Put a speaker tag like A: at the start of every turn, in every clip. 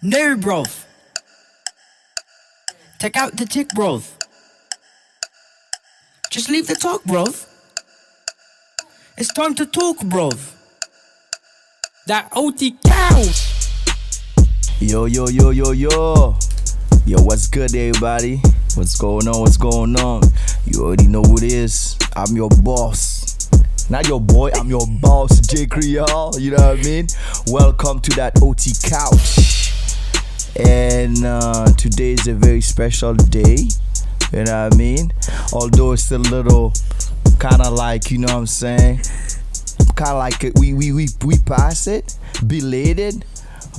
A: No, bro. Take out the tick, bro. Just leave the talk, bro. It's time to talk, bro. That OT cows.
B: Yo. Yo, what's good, everybody? What's going on? You already know who it is. I'm your boss. Not your boy, I'm your boss, J. Creole. You know what I mean? Welcome to that OT couch. And today is a very special day. You know what I mean? Although it's a little kind of like, you know what I'm saying? Kind of like we pass it, belated.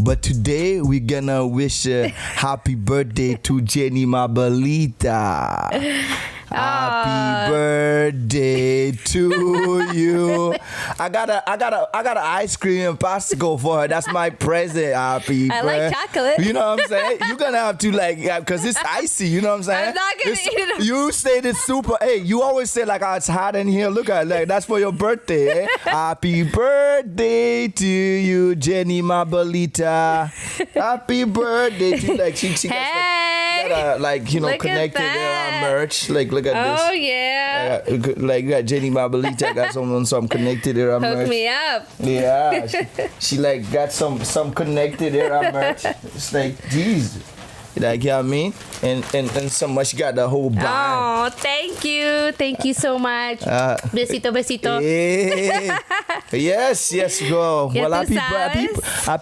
B: But today we're gonna wish a happy birthday to Jenny Mabelita. Happy birthday to you. I got an ice cream and popsicle for her. That's my present. Happy birthday.
C: I like chocolate.
B: You know what I'm saying? You're gonna have to because it's icy. You know what I'm saying?
C: I'm not gonna eat it.
B: You say it's super. Hey, you always say oh, it's hot in here. Look at that's for your birthday. Eh? Happy birthday to you, Jenny Mabelita. Happy birthday to she got
C: look
B: connected there on merch. Look at this.
C: Oh yeah.
B: You got Jenny Mabelita got some connected there on merch.
C: Hook me up.
B: Yeah, she got some connected there on merch. It's geez. You know what I mean? And so much got the whole bag.
C: Oh, thank you so much. Besito.
B: Yeah. yes, bro.
C: Ya
B: Well,
C: tú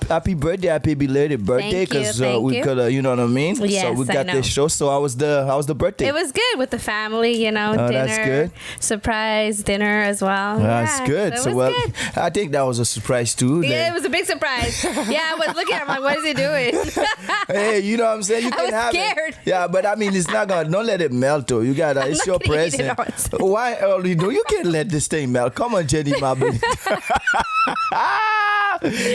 B: happy birthday, happy belated birthday, because we could, you know what I mean.
C: Yes,
B: so we got this show. So how was the birthday?
C: It was good with the family, dinner.
B: That's good.
C: Surprise dinner as well.
B: That's good.
C: So good.
B: I think that was a surprise too.
C: Yeah, it was a big surprise. Yeah, I was looking at him like, what is he doing?
B: Hey, you know what I'm saying? You can have
C: scared.
B: it. Yeah, but I mean, it's not gonna. Don't let it melt, though. You gotta. It's your present. Why? You know, you can't let this thing melt. Come on, Jenny Mabelita.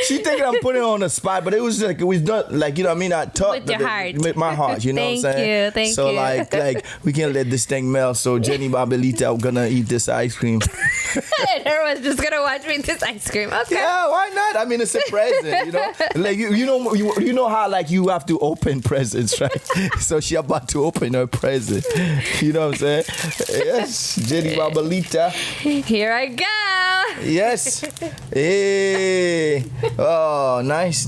B: She thinking I'm putting her on the spot, but it was it was done you know what I mean. I talked
C: with your heart,
B: with my heart. You know what I'm saying?
C: Thank you.
B: So like we can't let this thing melt. So Jenny Mabelita, I'm gonna eat this ice cream.
C: And everyone's just gonna watch me eat this ice cream. Okay.
B: Yeah, why not? I mean, it's a present. You know, you know how you have to open presents, right? So she about to open her present. You know what I'm saying? Yes, Jenny Mabelita.
C: Here I go.
B: Yes. Hey. Oh, nice.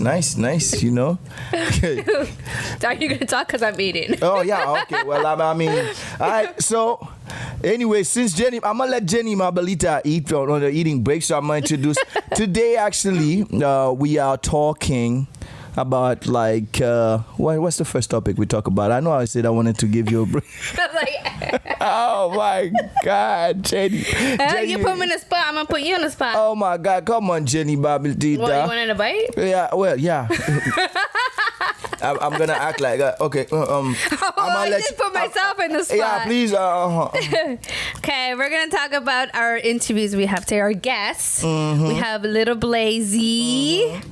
B: You know.
C: Are you gonna talk? Cause I'm eating.
B: Oh yeah. Okay. Well, I mean, all right. So. Anyway, since I'm gonna let Jenny Mabelita eat on the eating break, so I'm gonna introduce today. Actually, we are talking about what's the first topic we talk about? I know I said I wanted to give you a break. Oh my God, Jenny.
C: You put me in the spot. I'm gonna put you on the spot.
B: Oh my God, come on, Jenny Mabelita.
C: What, you wanted a bite?
B: Yeah. Well, yeah. I'm gonna act like okay. I'm
C: gonna just put myself in the spot.
B: Yeah, please.
C: Okay, we're gonna talk about our interviews we have today. Our guests.
B: Mm-hmm.
C: We have little Blazeee.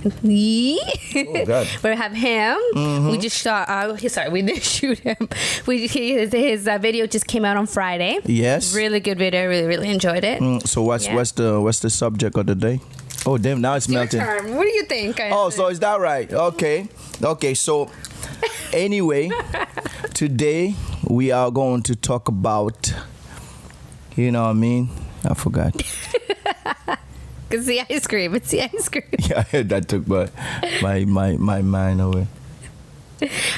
B: Oh God.
C: We have him.
B: Mm-hmm.
C: We just shot. Sorry, we didn't shoot him. His video just came out on Friday.
B: Yes.
C: Really good video. Really enjoyed it.
B: So what's the subject of the day? Oh damn! Now it's melting.
C: Your turn. What do you think?
B: Oh, so is that right? Okay. So anyway, today we are going to talk about. You know what I mean? I forgot.
C: It's the ice cream.
B: Yeah, that took my mind away.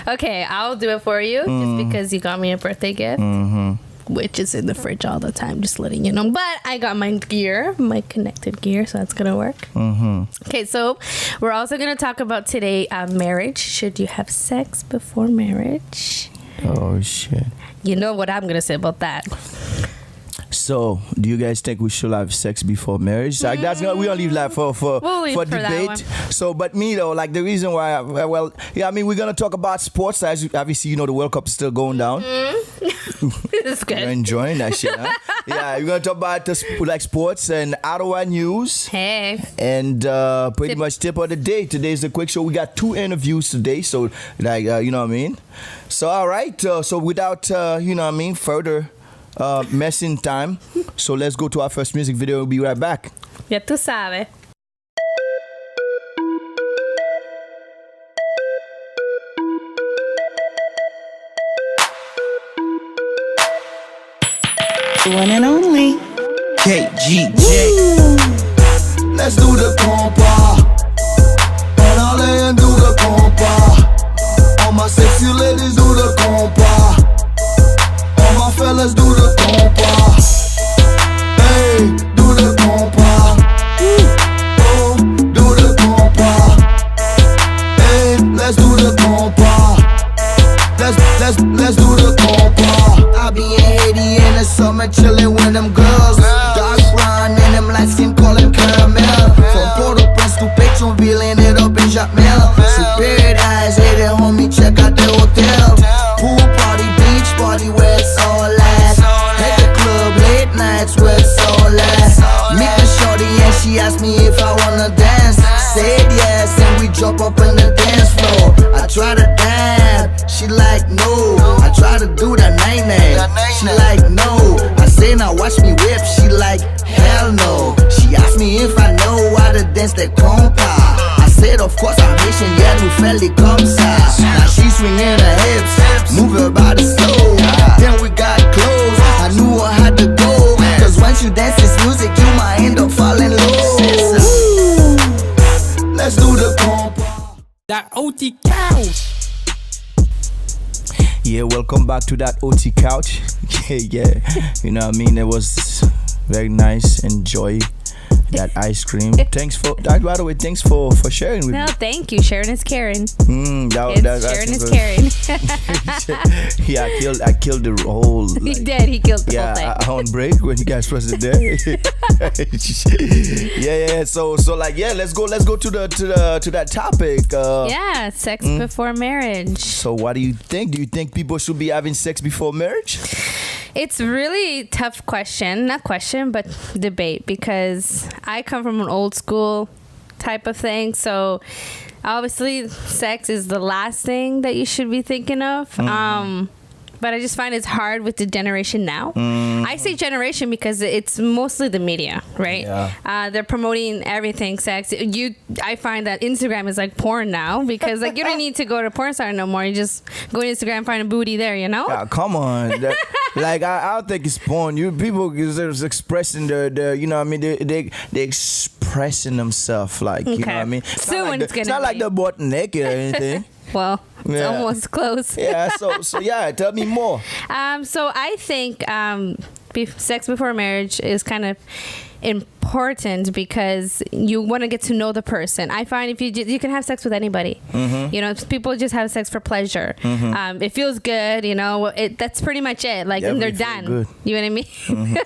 C: Okay, I'll do it for you just because you got me a birthday gift.
B: Mm-hmm.
C: Which is in the fridge all the time, just letting you know. But I got my connected gear, so that's going to work.
B: Mm-hmm.
C: Okay, so we're also going to talk about today marriage. Should you have sex before marriage?
B: Oh, shit.
C: You know what I'm going to say about that.
B: So, do you guys think we should have sex before marriage? Like that's we'll leave that for debate. So, but me though, the reason why, I mean, we're gonna talk about sports. As obviously, you know, the World Cup is still going down.
C: It's good.
B: You're enjoying that shit, huh? Yeah, we're gonna talk about sports and Ottawa news.
C: Hey.
B: And pretty much tip of the day. Today's a quick show. We got 2 interviews today, so you know what I mean. So all right. So without you know what I mean, further. Messing time. So let's go to our first music video. We'll be right back.
C: Ya tú sabes.
D: The one and only KGJ.
B: Let's do the KOMPA. And all they do the KOMPA. All my sexy ladies do the KOMPA. All my fellas do the KOMPA. Hey, do the KOMPA. Oh, do the KOMPA. Hey, let's do the KOMPA. Let's do the KOMPA. I be in Haiti in the summer chillin' with them girls. Dark brown and them light skin callin' caramel. From Port-au-Prince to Pétionville, ended up in Jacmel. Superior eyes, hey there homie, check out the hotel. Pool party, beach party, where it's all at. Hit the club, late nights, where it's all at. Meet the shorty and she asked me if I wanna dance. Said yes, and we jump up on the dance floor. I try to dance, she like no. I try to do that night-night, she like no. I say now watch me whip, she like hell no. She asked me if I know how to dance that KOMPA. I said of course I'm Haitian, yeah, nous fait les comme ça. Now she swinging her hips, move her body slow. Then we got close, I knew I had to go. Cause once you dance this music, you might end up falling low. Let's do the KOMPA.
A: That OT couch.
B: Yeah, welcome back to that OT couch. Yeah. You know what I mean? It was very nice. Enjoy that ice cream. Thanks for that. By the way, thanks for sharing with me.
C: No, thank you. Sharon is Karen.
B: Sharon
C: is Karen.
B: Yeah, I killed the whole.
C: He did. He killed the whole thing.
B: Yeah, on break when you guys wasn't there. yeah. So like let's go to that topic.
C: Yeah, sex before marriage.
B: So what do you think? Do you think people should be having sex before marriage?
C: It's really tough question, not question, but debate, because I come from an old school type of thing. So obviously sex is the last thing that you should be thinking of. But I just find it's hard with the generation now. I say generation because it's mostly the media, right?
B: Yeah.
C: They're promoting everything sex. I find that Instagram is like porn now, because like you don't need to go to porn star no more. You just go to Instagram, find a booty there, you know?
B: Yeah, come on. Like I don't think it's porn. People is expressing the you know what I mean, they expressing themselves, like you know what I mean. It's not like they're butt naked or anything.
C: Well, it's almost close.
B: Yeah, so yeah, tell me more.
C: So I think sex before marriage is kind of important because you want to get to know the person. I find if you can have sex with anybody, you know, people just have sex for pleasure. It feels good, you know. That's pretty much it. Like, and they're done. Good. You know what I mean?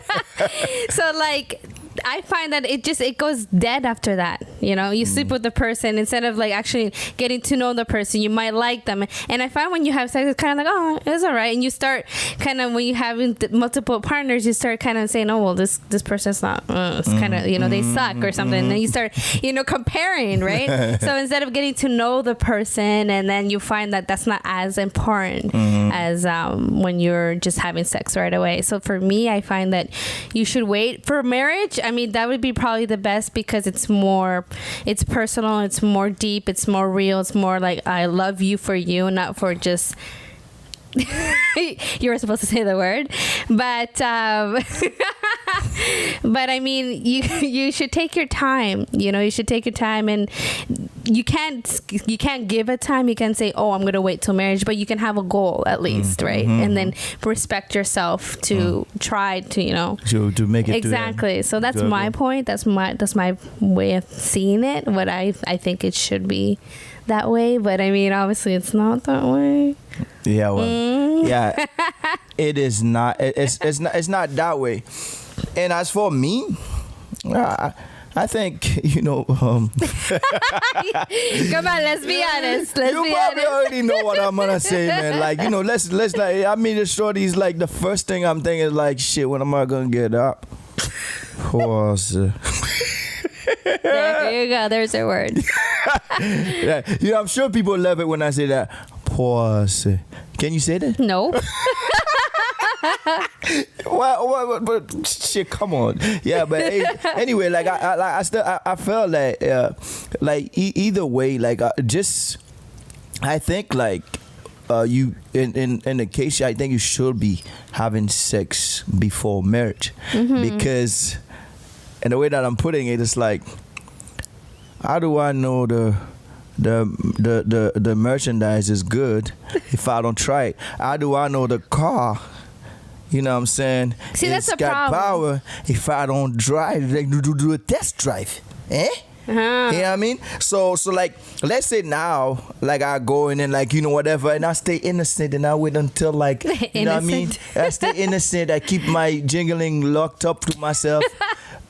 C: So like, I find that it goes dead after that. You know, you sleep with the person instead of like actually getting to know the person. You might like them, and I find when you have sex, it's kind of like, oh, it's all right. And you start kind of, when you have multiple partners, you start kind of saying, oh well, this person's not. It's kind of, you know, they suck or something. And then you start, you know, comparing, right? So instead of getting to know the person, and then you find that that's not as important as when you're just having sex right away. So for me, I find that you should wait for marriage. I mean, that would be probably the best because it's personal, it's more deep, it's more real, it's more like I love you for you, not for just you were supposed to say the word, but but I mean, you should take your time. You know, you should take your time, and you can't give a time. You can say, oh, I'm gonna wait till marriage, but you can have a goal at least, right? And then respect yourself to try to, you know,
B: to make it
C: exactly. So that's my point. That's my way of seeing it. What I think it should be that way, but I mean, obviously it's not that way.
B: Yeah, well, yeah, it is not. It's not that way. And as for me, I think, you know. Come
C: on, let's be honest.
B: You probably already know what I'm gonna say, man. Like, you know, let's like. I mean, the shorty's like the first thing I'm thinking is like, shit. When am I gonna get up? Pause.
C: There you go. There's a word.
B: Yeah, you know, I'm sure people love it when I say that. Pause. Can you say that?
C: No.
B: What? But shit, come on. Yeah, but anyway, like I felt like either way, like I think like you in the case, I think you should be having sex before marriage, because, and the way that I'm putting it is like, how do I know the merchandise is good if I don't try it? How do I know the car? You know what I'm saying?
C: See, that's
B: it's
C: a
B: got
C: problem.
B: power if I don't drive, like do a test drive. Eh? You know what I mean? So like, let's say now, like I go in and like, you know, whatever, and I stay innocent and I wait until like, you know what I mean? I stay innocent. I keep my jingling locked up to myself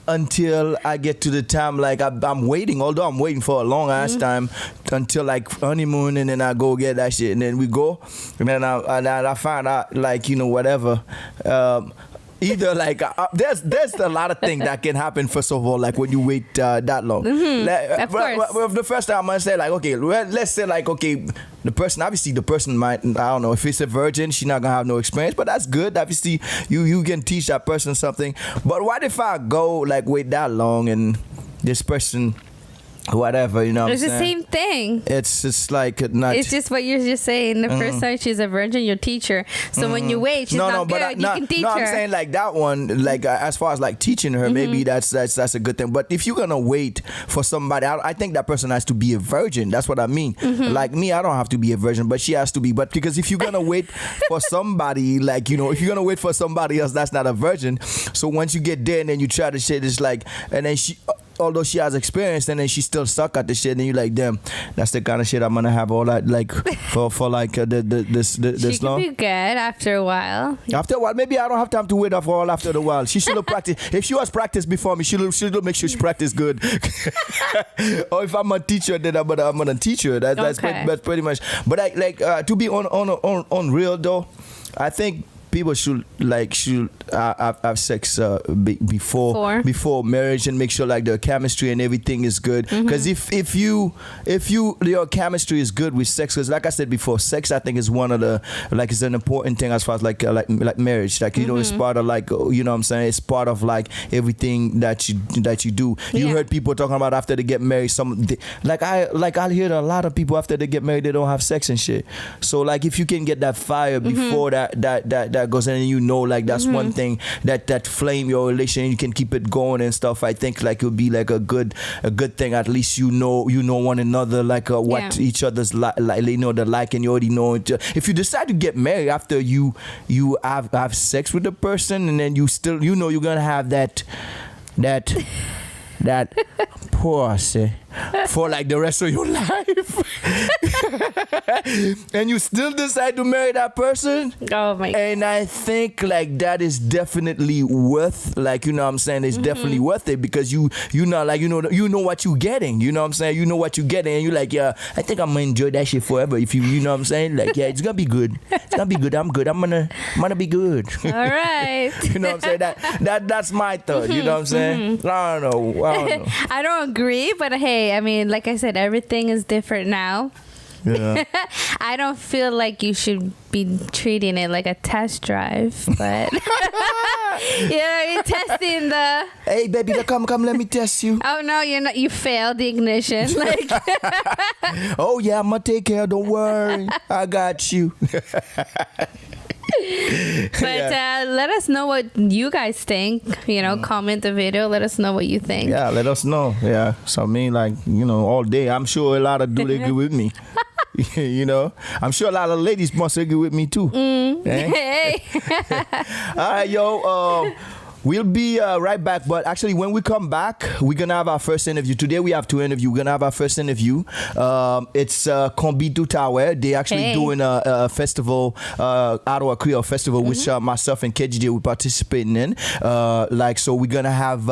B: until I get to the time, like I'm waiting, although I'm waiting for a long ass time until like honeymoon, and then I go get that shit, and then we go, and then I find out, like, you know, whatever. Either like there's a lot of things that can happen. First of all, like when you wait that long.
C: Of course.
B: But the first time I'm gonna say like, okay, let's say like, okay, the person might, I don't know, if it's a virgin, she's not gonna have no experience, but that's good. Obviously, you can teach that person something. But what if I go like wait that long and this person, whatever, you know what I'm
C: It's the
B: saying?
C: same thing.
B: It's just like not.
C: It's just what you're just saying. The first time she's a virgin, you teach her. So when you wait, she's not good. You can teach her.
B: I'm saying like that one, like as far as like teaching her, maybe that's a good thing. But if you're gonna wait for somebody, I think that person has to be a virgin. That's what I mean. Like me, I don't have to be a virgin, but she has to be. But because if you're gonna wait for somebody, like, you know, if you're gonna wait for somebody else that's not a virgin, so once you get there and then you try to shit, it's like, and then she, although she has experience, and then she still suck at the shit, and you like, damn, that's the kind of shit I'm gonna have all that, like for like this
C: She
B: long.
C: can be good after a while.
B: After a while, maybe I don't have time to wait for all after a while. She should have practiced. If she was practiced before me, she'll make sure she practiced good. Or if I'm a teacher, then I'm gonna teach her. That's pretty much. But I like to be on real though. I think people should have sex before marriage, and make sure like the chemistry and everything is good. Because if your chemistry is good with sex, because like I said before, sex I think is one of the, like, it's an important thing as far as like marriage. Like, you know, it's part of like, you know what I'm saying, it's part of like everything that you do. You heard people talking about after they get married, I'll hear a lot of people after they get married, they don't have sex and shit. So like if you can get that fire before that goes in, and you know, like that's one thing that flame your relation, you can keep it going and stuff. I think like it'll be like a good thing. At least you know one another, like what each other's like, you know, the like, and you already know it. If you decide to get married after you have sex with the person, and then you still, you know, you're gonna have that pussy for like the rest of your life, and you still decide to marry that person.
C: Oh my God.
B: And I think like that is definitely worth, like, you know what I'm saying, it's definitely worth it, because you know, like, you know what you're getting, you know what I'm saying, you know what you're getting, and you're like, yeah, I think I'm gonna enjoy that shit forever. If you know what I'm saying, like, yeah, it's gonna be good, I'm gonna be good.
C: All right.
B: You know what I'm saying, that's my thought. You know what I'm saying. I don't know.
C: I don't agree, but hey, I mean, like I said, everything is different now.
B: Yeah.
C: I don't feel like you should be treating it like a test drive, but you're testing the.
B: Hey baby, come, let me test you.
C: Oh no, you're not. You failed the ignition. Like.
B: Oh yeah, I'm gonna take care. Don't worry, I got you.
C: But let us know what you guys think. You know, comment the video. Let us know what you think.
B: Yeah, let us know. Yeah, so I mean, like, you know, all day, I'm sure a lot of dudes agree with me. You know, I'm sure a lot of ladies must agree with me too. Eh?
C: Hey.
B: All right, yo. We'll be right back, but actually when we come back, we're going to have our first interview. Today we have two interviews. We're going to have our first interview. It's Konbit Outaouais. They're actually doing a festival, Outaouais Creole Festival, which myself and KGJ will participating in. So we're going to have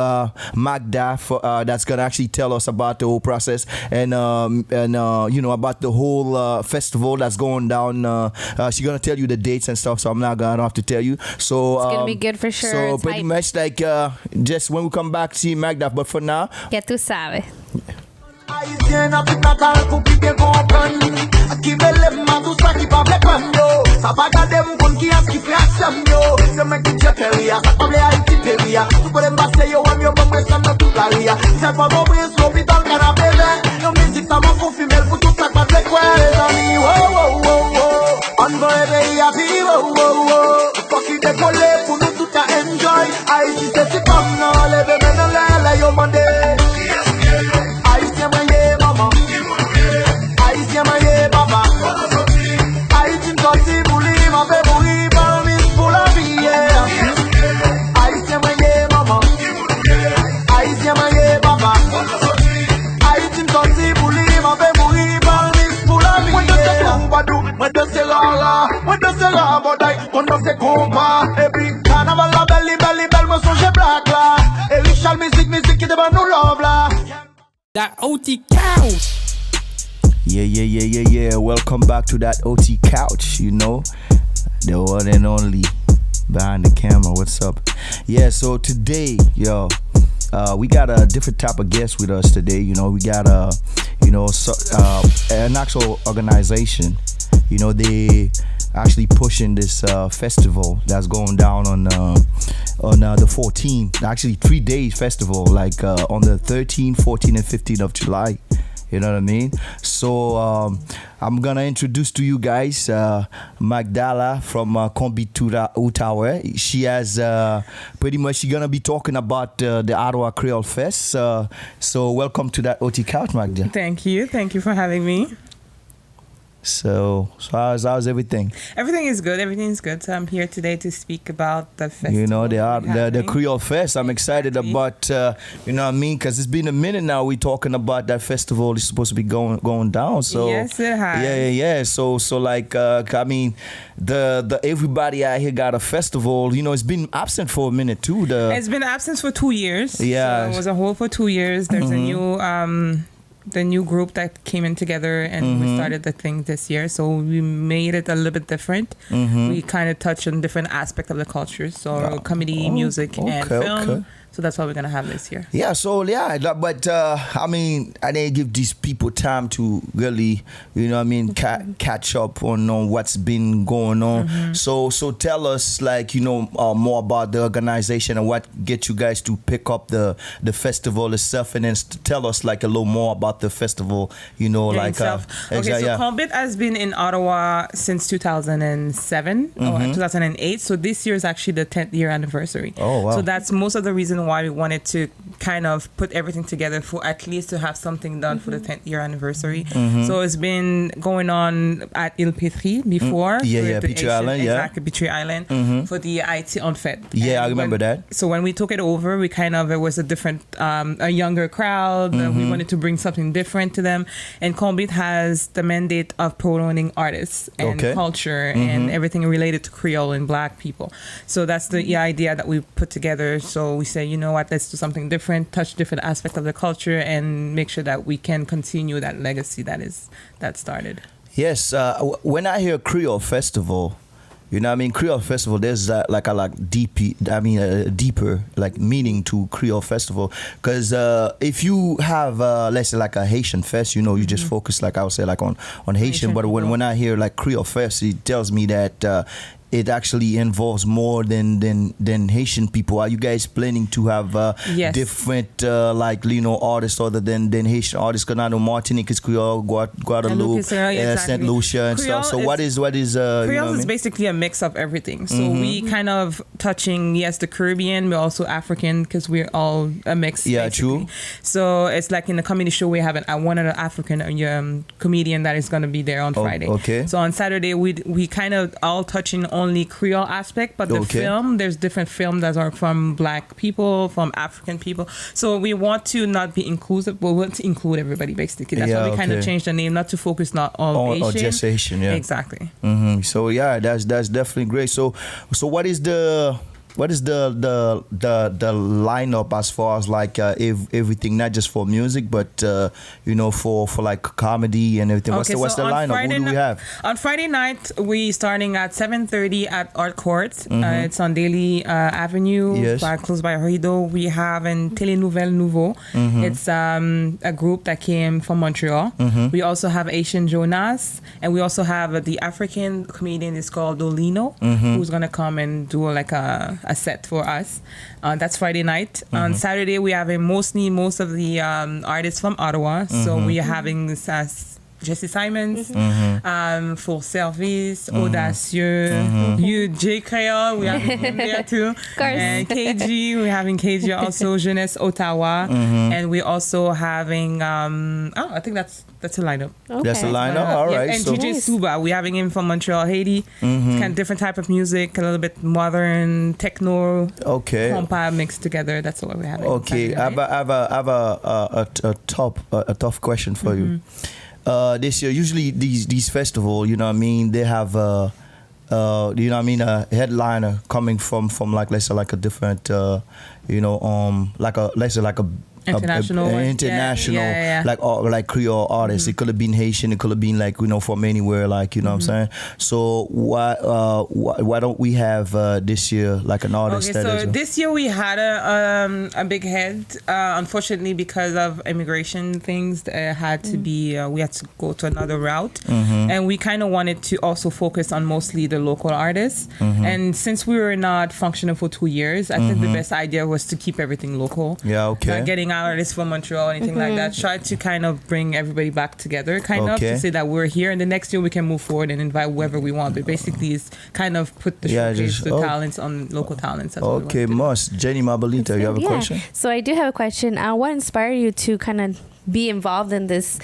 B: Magda that's going to actually tell us about the whole process and you know, about the whole festival that's going down. She's going to tell you the dates and stuff, so I'm not going to have to tell you. So
C: it's going to be good for sure.
B: So
C: it's
B: pretty much like just when we come back, see Magda, but for now,
C: ya tú sabes.
E: Haïtien a tout natal pour qui te comprenne. Qui veut ma tout ça qui pas me prendre yo. Ça va garder mon compte qui a qui fraction yo. C'est mec qui jette ria, ça pas me Haïti peria. Tu peux m'embrasser yo, am yo bon me ça toute la ria. C'est pas bon pour l'hôpital canapé. Yo musique ça m'a confirmé pour tout ça pas de quoi les amis. Oh oh oh oh. non c'est KOMPA. Et puis carnaval la belle, moi songe black là. Et Richard musique qui débat nous love là.
A: That OT couch.
B: Yeah. Welcome back to that OT couch, you know. The one and only behind the camera. What's up? Yeah, so today, we got a different type of guest with us today. You know, we got an actual organization. You know, they actually pushing this festival that's going down on the 14th. Actually, 3 days festival, like on the 13th, 14th, and 15th of July. You know what I mean? So I'm gonna introduce to you guys Magda from Konbit to Outaouais. She has pretty much, she's gonna be talking about the Ottawa Creole Fest. So welcome to that OT couch, Magda.
F: Thank you for having me.
B: So how's everything?
F: Everything is good. So I'm here today to speak about the festival.
B: You know, the Creole Fest. I'm excited about, you know what I mean? Because it's been a minute now we talking about that festival. It's supposed to be going down. So
F: yes, it has.
B: Yeah. So like, I mean, the everybody out here got a festival. You know, it's been absent for a minute too.
F: It's been absent for 2 years.
B: Yeah.
F: So it was a hold for 2 years. There's a new group that came in together and we started the thing this year. So we made it a little bit different. We kind of touched on different aspects of the culture. So comedy, music, and film. Okay. So that's what we're going to have this year.
B: Yeah, but I mean, I didn't give these people time to really, you know what I mean, catch up on what's been going on. So tell us, like, you know, more about the organization and what get you guys to pick up the festival itself, and then tell us, like, a little more about the festival, you know,
F: like... so Konbit has been in Ottawa since 2007 or 2008. So this year is actually the 10th year anniversary.
B: Oh, wow.
F: So that's most of the reason why we wanted to kind of put everything together for at least to have something done for the 10th year anniversary. So it's been going on at Il Petrie before.
B: Petrie Island,
F: exactly, Petrie Island for the IT on Fête.
B: Yeah, I remember that.
F: So when we took it over, we kind of, it was a different, a younger crowd. We wanted to bring something different to them. And Konbit has the mandate of promoting artists and culture and everything related to Creole and Black people. So that's the idea that we put together. So we say, you know what, let's do something different, touch different aspects of the culture, and make sure that we can continue that legacy that started.
B: Yes, when I hear Creole Festival, you know what I mean, Creole Festival, there's deeper like meaning to Creole Festival, because if you have let's say like a Haitian fest, you know, you just focus, like I would say, like on Haitian, but when I hear like Creole Fest, it tells me that it actually involves more than Haitian people. Are you guys planning to have different like, you know, artists other than Haitian artists? Because I know Martinique is Creole, Guadeloupe, Saint Lucia and
F: Creole
B: stuff. So what is
F: Creole
B: you know
F: is basically a mix of everything. So we kind of touching the Caribbean, we're also African because we're all a mix.
B: Yeah,
F: basically. True. So it's like in the comedy show we have one other African comedian that is going to be there on Friday.
B: Okay.
F: So on Saturday we kind of all touching only Creole aspect, but the film, there's different films that are from Black people, from African people. So we want to not be inclusive, but we want to include everybody basically. That's why we kind of changed the name, not to focus not on Asian.
B: Or just Asian, yeah.
F: Exactly.
B: So yeah, that's definitely great. So what is the lineup as far as like everything, not just for music, but you know, for like comedy and everything? What's the lineup?
F: Friday
B: Who do we have?
F: On Friday night, we starting at 7:30 at Art Court. It's on Daly Avenue, close by Rideau. We have in Télénouvelle Nouveau. It's a group that came from Montreal. We also have Asian Jonas, and we also have the African comedian is called Dolino, who's gonna come and do like a set for us. That's Friday night. On Saturday, we have most of the artists from Ottawa. So we are having Jesse Simons, Full Service, Audacieux, you, J. Creole, we have him there too. And KG, we're having KG also, Jeunesse Ottawa. And we're also having, I think that's a lineup.
B: Okay. That's a lineup? All right.
F: And DJ Suba, we're having him from Montreal, Haiti. It's kind of different type of music, a little bit modern, techno, KOMPA mixed together. That's what we're having.
B: Okay, I have a tough question for you. This year, usually these festivals, you know what I mean, they have you know what I mean, a headliner coming from like, let's say, like a different, you know, like a, let's say, like a
F: international,
B: like Creole artists. It could have been Haitian. It could have been like, you know, from anywhere. Like, you know what I'm saying. So why don't we have this year like an artist?
F: Okay, so this year we had a big head. Unfortunately, because of immigration things, had to be we had to go to another route, and we kind of wanted to also focus on mostly the local artists. And since we were not functioning for 2 years, I think the best idea was to keep everything local.
B: Yeah. Okay.
F: Getting artists from Montreal, anything like that. Try to kind of bring everybody back together, kind of, to say that we're here, and the next year we can move forward and invite whoever we want. But basically, it's kind of put the showcase the talents on local talents. That's
B: okay, Moss, Jenny Mabelita, you have a question?
C: So I do have a question. What inspired you to kind of be involved in this?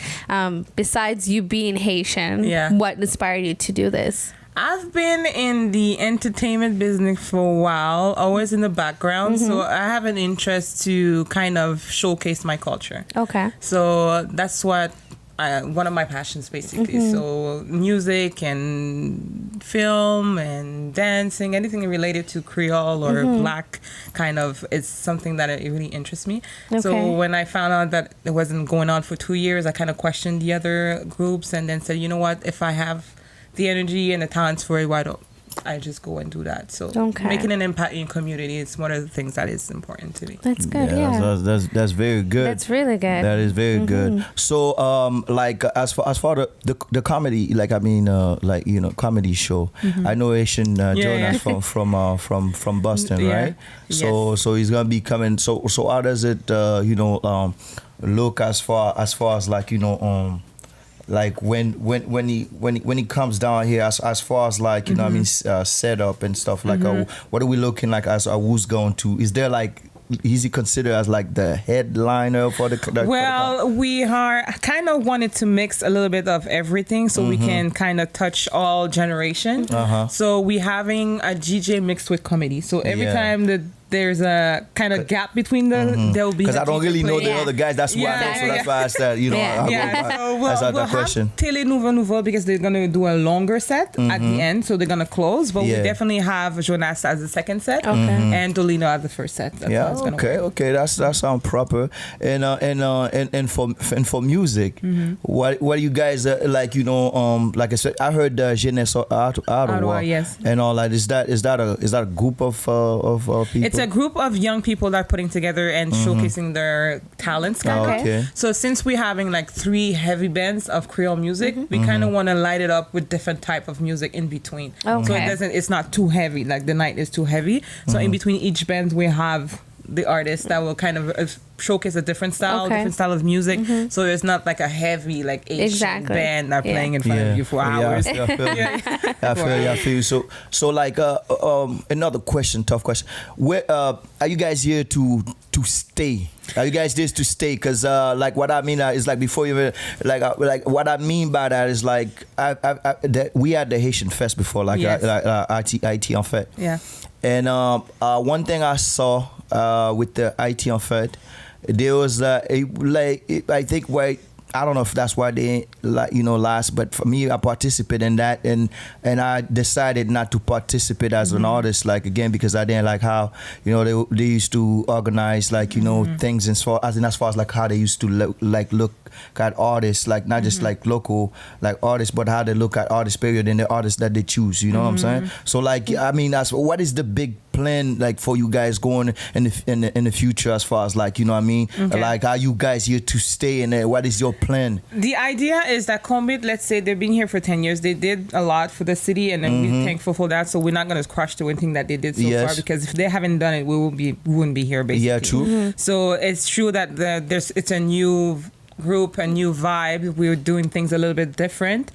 C: Besides you being Haitian, what inspired you to do this?
F: I've been in the entertainment business for a while, always in the background. So I have an interest to kind of showcase my culture.
C: Okay.
F: So that's what one of my passions, basically. So music and film and dancing, anything related to Creole or Black, kind of, is something that it really interests me.
C: Okay.
F: So when I found out that it wasn't going on for 2 years, I kind of questioned the other groups and then said, you know what, if I have the energy and the talents for it, why don't I just go and do that? So making an impact in your community is one of the things that is important to me.
C: That's good.
B: That's very good.
C: That's really good.
B: That is very good. So like as far the comedy, like, I mean, like, you know, comedy show, I know Asian Jonas from Boston, right? So he's gonna be coming. So how does it you know, look as far as like, you know, like when he comes down here, as far as like, you know what I mean, setup and stuff, like what are we looking like as who's going to, is there like, is he considered as like the headliner for the
F: well, we are kind of wanted to mix a little bit of everything so we can kind of touch all generations. So we having a DJ mixed with comedy, so every time there's a kind of gap between there will be,
B: because I don't really know the other guys, that's why that's why I said, you know,
F: so we'll have Télé Nouveau because they're gonna do a longer set at the end, so they're gonna close, but we definitely have Jonas as the second set and Dolino as the first set. That's
B: okay, that sounds proper. And for music, what do you guys like, you know, like I said, I heard Jeunesse Outaouais, and all that. Is that a group of people?
F: It's a group of young people that are putting together and showcasing their talents, kind of. So since we're having like 3 heavy bands of Creole music, we kind of want to light it up with different type of music in between. So it's not too heavy, like the night is too heavy. So in between each band we have the artists that will kind of showcase a different style of music. So it's not like a heavy, like Asian band that are playing in front of you for hours.
B: I feel you. So like another question, tough question. Where are you guys here to stay? Are you guys there to stay? Because like what I mean is like before you like what I mean by that is like we had the Haitian Fest before, like IT en fait. And one thing I saw with the IT en fait, there was I think I don't know if that's why they last, but for me, I participated in that, and I decided not to participate as an artist, like, again, because I didn't like how, you know, they used to organize, like, you know, things as far as like how they used to look at artists, like not just like local like artists, but how they look at artists period and the artists that they choose, you know what I'm saying? So like, I mean, what is the big plan like for you guys going in the future, as far as like, you know what I mean, like, are you guys here to stay, and what is your plan?
F: The idea is that Konbit, let's say they've been here for 10 years, they did a lot for the city, and then we're thankful for that, so we're not going to crush the one thing that they did so far, because if they haven't done it, we wouldn't be here, basically.
B: True.
F: So it's true that it's a new group, a new vibe. We're doing things a little bit different.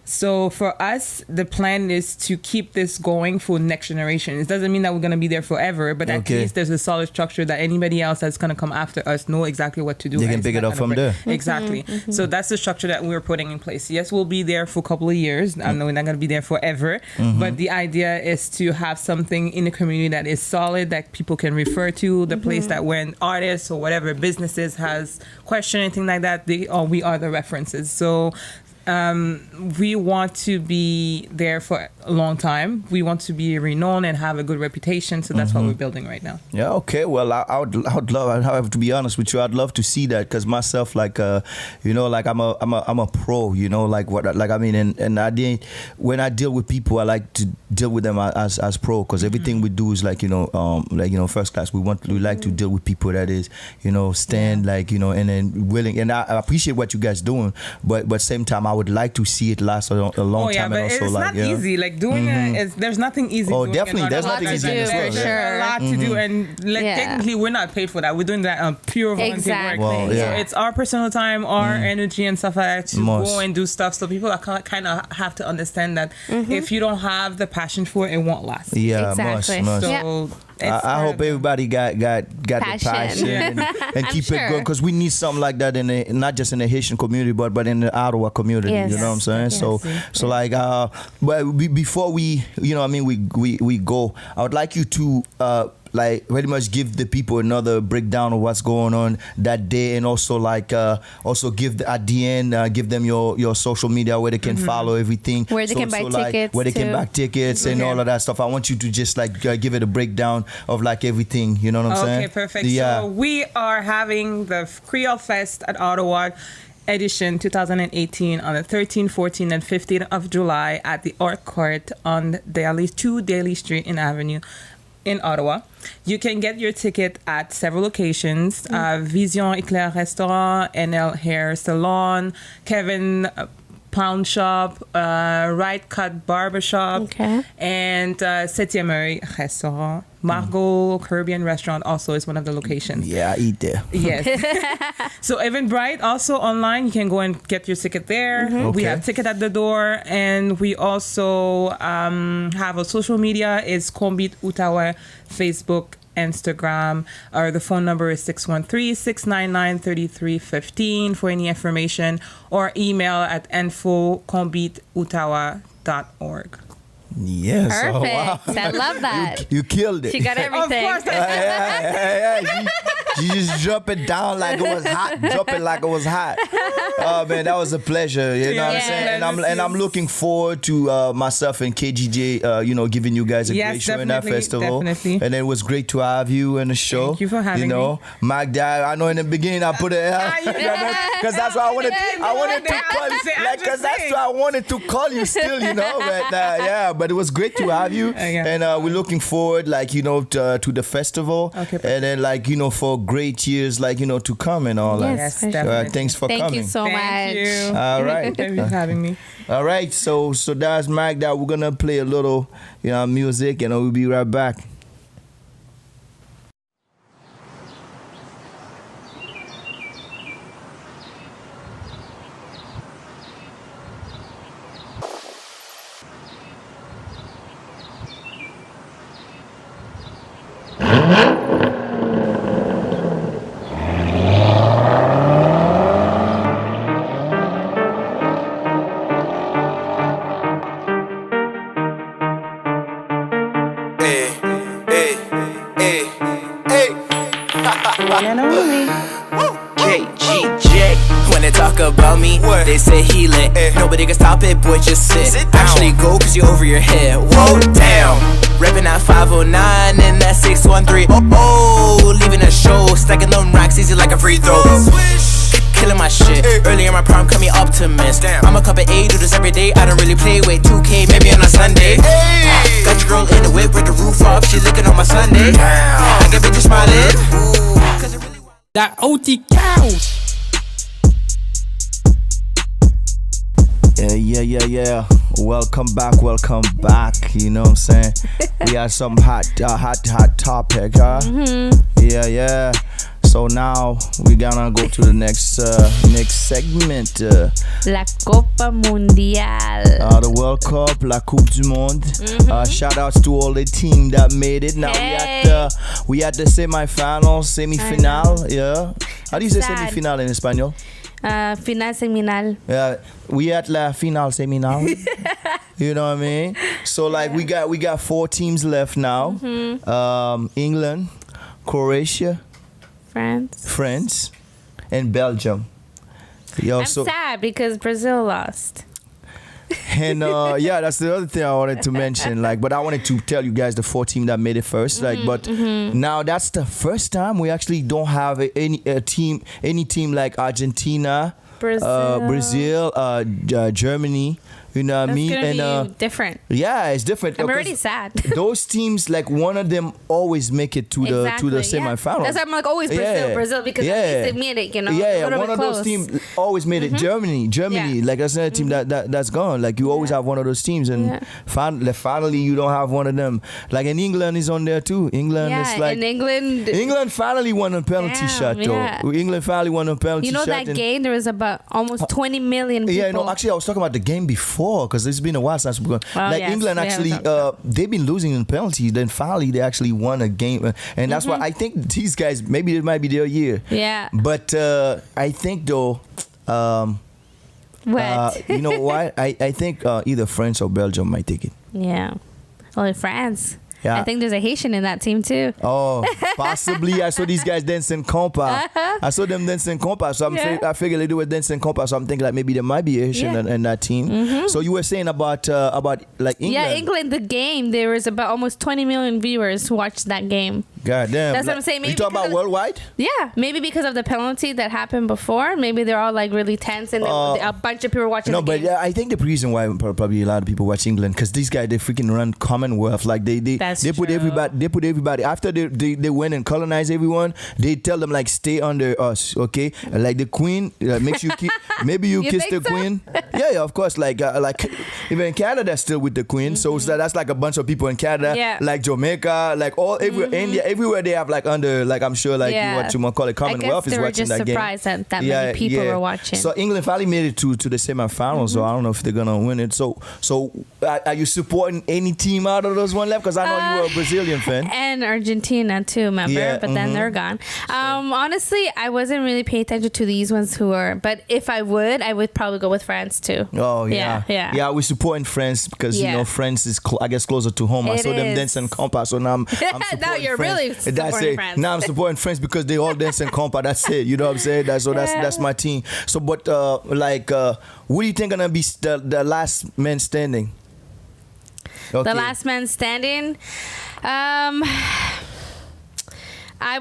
F: So for us, the plan is to keep this going for next generation. It doesn't mean that we're going to be there forever, but at least there's a solid structure that anybody else that's going to come after us know exactly what to do.
B: They can pick it up from there.
F: Exactly. So that's the structure that we're putting in place. Yes, we'll be there for a couple of years. I know we're not going to be there forever, but the idea is to have something in the community that is solid, that people can refer to, the place that when artists or whatever businesses has question, anything like that, we are the references. So we want to be there for a long time. We want to be renowned and have a good reputation. So that's what we're building right now.
B: Yeah. Okay. Well, I would love. I have to be honest with you. I'd love to see that because myself, like, like I'm a pro. And I didn't. When I deal with people, I like to deal with them as pro because everything we do is first class. We like to deal with people that is, stand and then willing. And I appreciate what you guys doing, but same time I would like to see it last a long time.
F: But
B: and also
F: it's not easy. Like doing it, there's nothing easy.
B: Oh,
F: doing
B: definitely, there's nothing easy.
F: There's a lot to do, and technically we're not paid for that. We're doing that on pure volunteer work.
B: Well, yeah.
F: So it's our personal time, our energy, and stuff like that to go and do stuff. So people kind of have to understand that if you don't have the passion for it, it won't last.
B: Yeah,
C: exactly.
B: must.
F: So.
B: I hope everybody got the passion and keep it going because we need something like that not just in the Haitian community but in the Ottawa community.
C: Yes.
B: You know what I'm saying?
C: Yes.
B: So like before we we go, I would like you to pretty much give the people another breakdown of what's going on that day, and also also give at the end give them your social media where they can follow everything,
C: where they can buy tickets,
B: where they can buy tickets and all of that stuff. I want you to just give it a breakdown of everything. You know what I'm saying?
F: Okay, perfect.
B: Yeah.
F: So we are having the Creole Fest at Ottawa edition 2018 on the 13th, 14th, and 15th of July at the Art Court on 2 Daly Street in Avenue in Ottawa. You can get your ticket at several locations: Vision Eclair Restaurant, NL Hair Salon, Kevin Pound Shop, Right Cut Barbershop, and Septième Œil Restaurant. Margot Caribbean Restaurant also is one of the locations.
B: Yeah, I eat there.
F: Yes. So Eventbrite also online. You can go and get your ticket there. We have ticket at the door, and we also have a social media. It's Konbit Outaouais, Facebook, Instagram, or the phone number is 613-699-3315 for any information, or email at info@kombitoutaouais.org.
B: Yes.
C: Perfect.
B: Oh, wow.
C: I love that.
B: You killed it.
C: She got everything.
F: Of course.
B: You just drop it down like it was hot. Drop it like it was hot. Oh man, that was a pleasure. You know what I'm saying? And I'm looking forward to myself and KGJ, giving you guys a great show in that festival.
F: Definitely.
B: And it was great to have you in the show.
F: Thank you for having me.
B: Magda, I know in the beginning I put it because that's why I wanted to call you. Because that's why I wanted to call you still, But it was great to have you, and we're looking forward, to the festival, and then for great years, to come and all that.
F: Yes, definitely.
B: Thanks for coming.
C: Thank you so much.
F: Thank you.
B: All right.
F: Thank you for having me.
B: All right. So that's Magda. We're gonna play a little, music, and we'll be right back.
D: About me, they say he lit. Nobody can stop it, boy, just sit. Actually go, cause you're over your head. Whoa, damn. Reppin' that 509 and that 613. Oh, leaving a show. Stacking them racks easy like a free throw. Killing my shit. Early in my prime, call me optimist. I'm a cup of A, do this every day. I don't really play with 2K, maybe on a Sunday. Got your girl in the whip with the roof up. She licking on my Sunday. I get bitches smiling.
A: That OT cows.
B: Yeah. Welcome back. You know what I'm saying? We had some hot topic, huh? Yeah. So now we're gonna go to the next segment.
C: La Copa Mundial.
B: The World Cup, La Coupe du Monde. Shout outs to all the team that made it. Now we at the semifinal. Yeah. How do you say semifinal in Espanol?
C: Final seminal.
B: Yeah, we at la final seminal. You know what I mean? So we got 4 teams left now. England, Croatia,
C: France,
B: and Belgium. Yo,
C: I'm
B: so
C: sad because Brazil lost.
B: and yeah, that's the other thing I wanted to mention. Like, but I wanted to tell you guys the 4 team that made it first. Like, but now that's the first time we actually don't have any team like Argentina, Brazil, Germany. You know what I mean?
C: And different.
B: Yeah, it's different.
C: I'm already sad.
B: Those teams, like one of them, always make it to the semifinals.
C: That's why I'm like always Brazil because at least they made it. You know.
B: Yeah, one of those teams always made it. Germany. Like that's another team that's gone. Like you always have one of those teams, and finally you don't have one of them. Like in England is on there too. England is like
C: in England.
B: England finally won a penalty shot though. Yeah. England finally won a penalty shot.
C: You know that game there was about almost 20 million people.
B: Yeah, no, actually I was talking about the game before. Because it's been a while since we've gone. England actually, they've been losing in penalties. Then finally, they actually won a game, and that's why I think these guys maybe it might be their year.
C: Yeah.
B: But I think though, you know why? I think either France or Belgium might take it.
C: Yeah. Well, France.
B: Yeah.
C: I think there's a Haitian in that team too.
B: Oh, possibly. I saw these guys dancing KOMPA. I saw them dancing KOMPA. So I figured they were dancing KOMPA. So I'm thinking like maybe there might be a Haitian in that team. So you were saying about like England.
C: Yeah, England, the game. There was about almost 20 million viewers who watched that game.
B: God damn.
C: That's what I'm saying. Maybe
B: you talking about worldwide?
C: Yeah, maybe because of the penalty that happened before. Maybe they're all like really tense and a bunch of people watching the game.
B: No, but I think the reason why probably a lot of people watch England because these guys, they freaking run Commonwealth. Like they put everybody after they went and colonize everyone, they tell them like stay under us, okay? Like the queen makes you keep maybe you kiss the queen. Yeah, of course. Like even in Canada still with the queen. So that's like a bunch of people in Canada, like Jamaica, like all everywhere, India, everywhere they have like under like I'm sure like what you might call it Commonwealth is watching that game. I guess they were just surprised that many people were watching. So England finally made it to the semifinals. So I don't know if they're gonna win it. So are you supporting any team out of those one left? Because I know you were a Brazilian fan. And Argentina too, remember? But then they're gone. Honestly, I wasn't really paying attention to these ones who are. But if I would probably go with France too. Oh yeah, yeah. We're supporting France because you know France is I guess closer to home. I saw them dancing KOMPA, so now I'm supporting
C: now you're
B: France.
C: Really supporting France.
B: Now I'm supporting France because they all dancing KOMPA. That's it. You know what I'm saying? That's my team. So, but who do you think gonna be the last man standing? Okay. The last man standing. I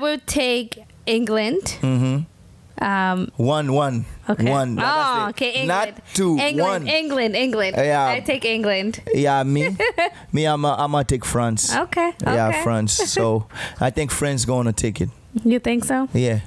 B: would take England. Mm-hmm. One. Okay. One. Like okay. England. Not two. England. One. England. Yeah. I take England. Yeah. Me. I'm gonna take France. Okay. Yeah, France. So I think France gonna take it. You think so? Yeah.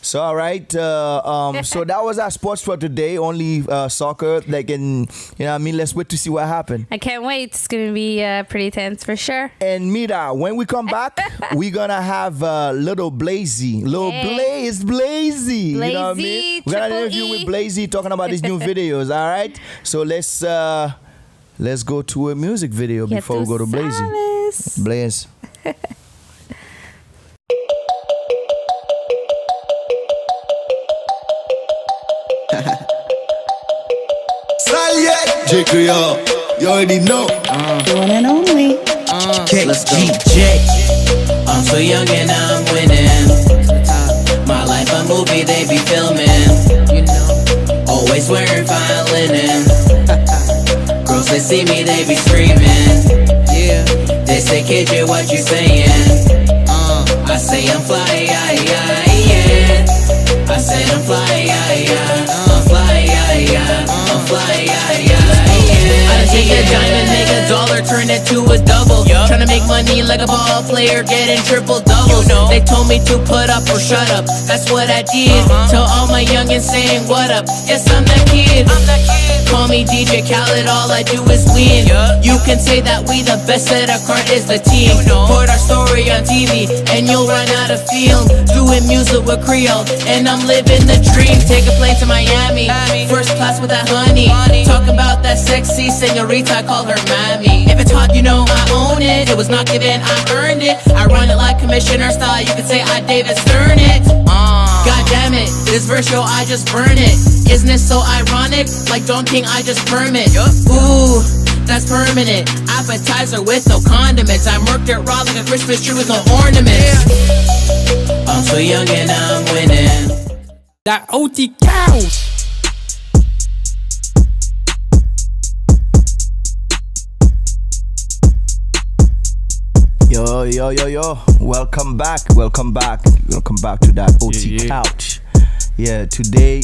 B: So all right, so that was our sports for today. Only soccer, like in, you know what I mean. Let's wait to see what happened. I can't wait. It's gonna be pretty tense for sure. And Mira, when we come back, we're gonna have little Blazeee, Blazeee. You know what I mean? We're gonna interview with Blazeee talking about his new videos. All right, so let's go to a music video before we go to Blazeee. Blaze. J. Creole, you already know. The one and only. Let's go. I'm so young and I'm winning. My life a movie they be filming. You know, always wearing fine linen. Girls they see me they be screaming. Yeah, they say kid you what you saying? I say I'm fly, yeah. I said I'm fly, I'm fly, I'm fly, I take a diamond, make a dollar, turn it to a double. Tryna make money like a ball player, getting triple doubles. They told me to put up or shut up, that's what I did. Tell all my youngins saying what up, yes I'm that kid. Call me DJ Khaled, all I do is win. You can say that we the best, that our card is the team. Put our story on TV, and you'll run out of film. Doing music with Creole, and I'm living the dream. Take a plane to Miami, first class with that honey. Talk about that sexy señorita, I call her mommy. If it's hot, you know I own it. It was not given, I earned it. I run it like commissioner style, you could say I David Stern it. God damn it, this verse yo, I just burn it. Isn't it so ironic? Like Don King, I just permit. Ooh, that's permanent. Appetizer with no condiments. I murked it raw like a Christmas tree with no ornaments. I'm so young and I'm winning. That Outaouais. Yo. Welcome back to that OT couch. Yeah, today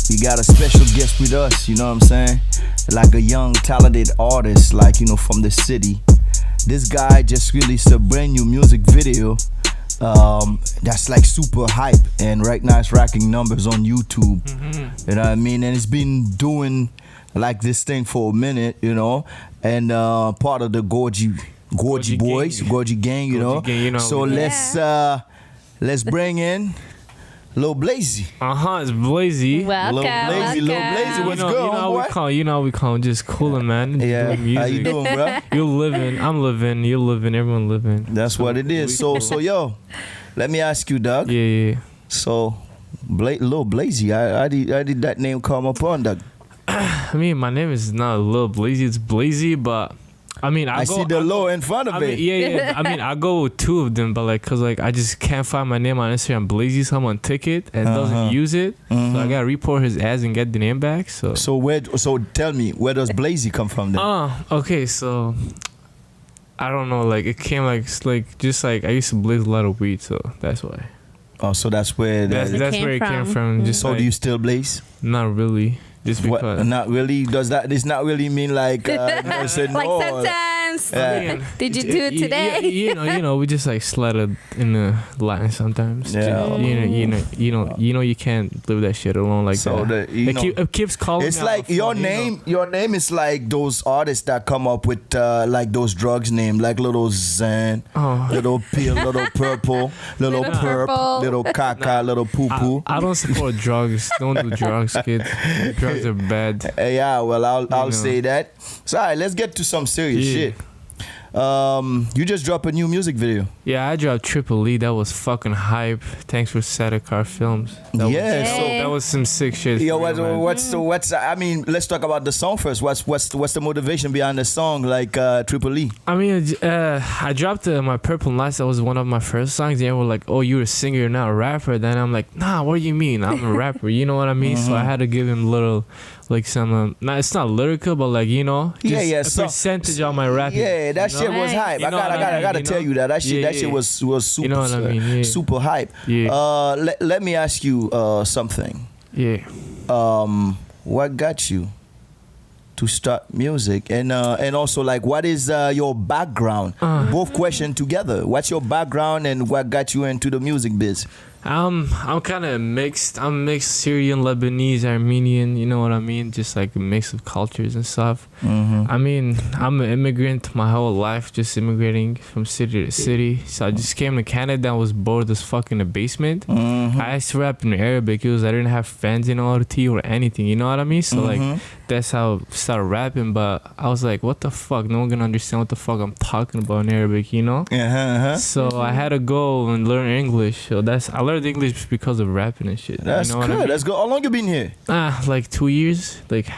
B: we got a special guest with us, you know what I'm saying? Like a young, talented artist, like, you know, from the city. This guy just released a brand new music video that's like super hype, and right now it's racking numbers on YouTube. You know what I mean? And it's been doing like this thing for a minute, you know, and part of the Gorgie gang, you know. So let's bring in Lil Blazeee.
G: It's Blazeee.
C: Welcome.
B: Lil Blazeee, what's good,
G: you know we call him just coolin', man.
B: Yeah,
G: doing music.
B: how you doing, bro?
G: You living, I'm living, you living, everyone living.
B: That's what it is. So yo, let me ask you, Doug.
G: Yeah.
B: So, Lil Blazeee, how did that name come up on, Doug?
G: I mean, my name is not Lil Blazeee, it's Blazeee, but I mean, I
B: see the low in front of it.
G: Yeah. I mean, I go with two of them, but like, cause like I just can't find my name on Instagram. Blazeee, someone took it and doesn't use it, so I gotta report his ass and get the name back. So
B: tell me, where does Blazeee come from then?
G: Okay, so I don't know. Like it came just like I used to blaze a lot of weed, so that's why.
B: Oh, so that's where
G: that's where it came from. Just
B: so
G: like,
B: do you still blaze?
G: Not really. Just because.
B: What, not really? Does not really mean like
C: sometimes? Did you do it today?
G: You know, we just like slide in the line sometimes.
B: Yeah.
G: You know, you can't live that shit alone like
B: so
G: that. It keeps calling.
B: It's like your name. Your name is like those artists that come up with like those drugs name, like little Zen, little Pill, little Purple, little Purp, little Caca, little Poo Poo.
G: I don't support drugs. Don't do drugs, kid. Drugs are bad.
B: Yeah, well, I'll say that. So, all right, let's get to some serious shit. You just dropped a new music video.
G: Yeah, I dropped Triple E. That was fucking hype. Thanks for Sadakar Films. That was some sick shit.
B: Yo, what's I mean, let's talk about the song first. What's the motivation behind the song, like Triple E?
G: I mean, I dropped my Purple Lights. That was one of my first songs. They were like, "Oh, you're a singer, you're not a rapper." Then I'm like, "Nah, what do you mean? I'm a rapper." You know what I mean? So I had to give him a little, like some. It's not lyrical, but like just a percentage on my rapping.
B: Yeah, that shit was hype. I gotta tell you that shit was super.
G: You know what I mean?
B: Super hype.
G: Yeah.
B: Let me ask you something.
G: Yeah.
B: What got you to start music, and also like what is your background? Both questions together. What's your background and what got you into the music biz?
G: I'm kind of mixed. I'm mixed Syrian, Lebanese, Armenian. You know what I mean? Just like a mix of cultures and stuff. I mean, I'm an immigrant my whole life, just immigrating from city to city. So I just came to Canada and was bored as fuck in the basement. I used to rap in Arabic. I didn't have friends in OT or anything. You know what I mean? So like that's how I started rapping. But I was like, what the fuck? No one gonna understand what the fuck I'm talking about in Arabic. You know? So I had to go and learn English. So I learned English because of rapping and shit.
B: That's good. I mean? That's good. How long you been here?
G: Like 2 years. Like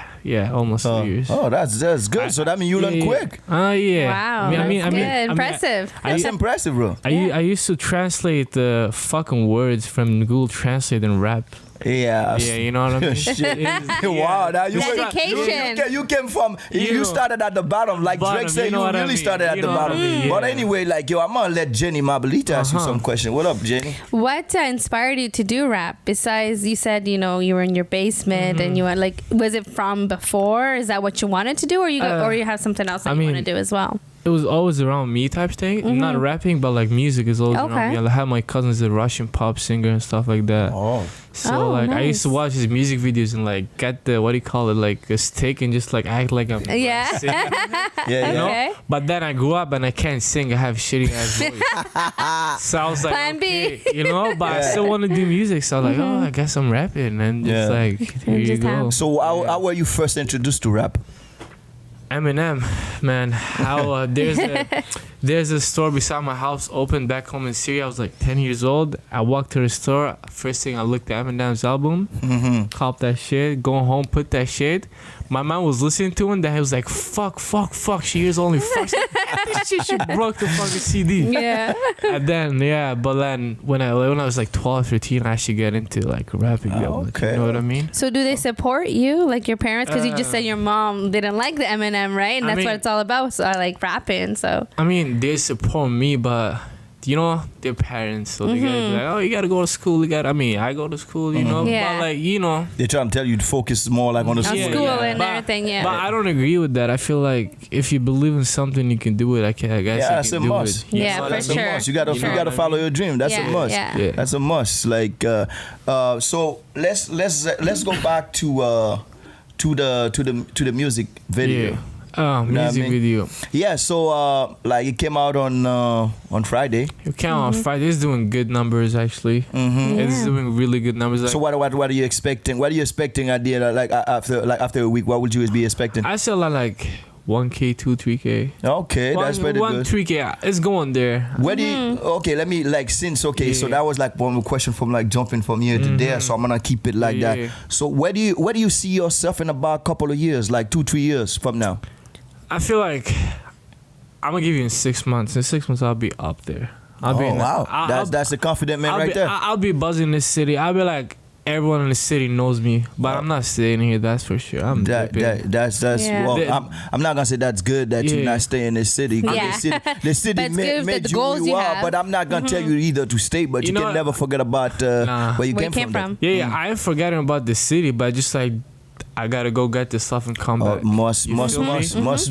G: almost 2 years.
B: Oh, that's good. So that means you learn quick.
G: Yeah.
C: Wow. I mean, impressive.
B: That's impressive, bro.
G: I used to translate the fucking words from Google Translate and rap.
B: Yeah,
G: you know what I mean?
B: Wow, now
C: dedication.
B: You came from you started at the bottom, like Drake said. You really started at the bottom. But anyway, like I'm gonna let Jenny Mabelita ask you some question. What up, Jenny?
C: What inspired you to do rap? Besides, you said you were in your basement and you were like, was it from before? Is that what you wanted to do, or you have something else that you want to do as well?
G: It was always around me type thing. Not rapping, but like music is always around me. I have my cousins, a Russian pop singer and stuff like that. So like I used to watch his music videos and like get the like a stick and just like act like I'm singing. You know?
C: Okay.
G: But then I grew up and I can't sing. I have shitty ass voice. So I was like,
C: Plan B.
G: But I still want to do music. So I was like, I guess I'm rapping, and just like here you go.
B: So how were you first introduced to rap?
G: Eminem, man. How there's a store beside my house open back home in Syria. I was like 10 years old. I walked to the store. First thing I looked at Eminem's album, cop that shit, go home, put that shit. My mom was listening to him. That he was like, fuck. She hears only fuck. This shit, she broke the fucking CD.
C: Yeah.
G: And then but then when I was like 12, 13, I should get into like rapping.
B: Okay.
G: You know what I mean?
C: So do they support you, like your parents? Because you just said your mom didn't like the Eminem, right? And that's what it's all about. So I like rapping. So
G: I mean, mean, they support me, but you know, their parents, so they gotta be like, oh, you gotta go to school. I go to school, you know,
C: Yeah.
G: but like, you know,
B: They're trying to tell you to focus more like on the
C: On
B: school.
C: school
G: yeah.
C: and
G: But-
C: everything, yeah.
G: But I don't agree with that. I feel like if you believe in something, you can do it. I guess
B: Yeah,
G: you
B: that's
G: can
B: a
G: do
B: must.
G: it. You
C: Yeah,
G: know what
C: for
G: I
B: That's
G: mean?
B: a
C: sure.
B: must. You gotta
C: Sure.
B: you gotta follow your dream. That's
C: Yeah,
B: a must.
C: yeah.
G: Yeah.
B: That's a must. Like so let's go back to the music video.
G: Yeah.
B: know what I
G: Music
B: mean?
G: video.
B: Yeah, so like it came out on Friday.
G: It came out on Friday. It's doing good numbers actually. It's doing really good numbers. Like,
B: So what are you expecting? What are you expecting at the end, after a week? What would you be expecting?
G: I sell like 1K, 2, 3K.
B: Okay, that's pretty good.
G: 3K. It's going there.
B: Where do you, okay, let me so that was like one question from like jumping from here to there, so I'm gonna keep it like
G: Yeah.
B: that. So where do you see yourself in about a couple of years, like 2-3 years from now?
G: I feel like I'm gonna give you in 6 months. In 6 months, I'll be up there.
B: That's a confident man right there.
G: I'll be buzzing this city. I'll be like, everyone in the city knows me, but I'm not staying here. That's for sure. I'm dipping.
B: That's
C: Yeah.
B: well. I'm not gonna say that's good that you're
G: Yeah.
B: not staying in this city. 'Cause
C: Yeah.
B: the city
C: But it's
B: made,
C: good
B: made
C: that the
B: you
C: goals
B: who you
C: you
B: are.
C: have.
B: But I'm not gonna tell you either to stay. But you
G: know
B: can
G: what?
B: never forget about where you came from.
G: Yeah, I ain't forgetting about the city, but just like I gotta go get this stuff and come back.
B: Must.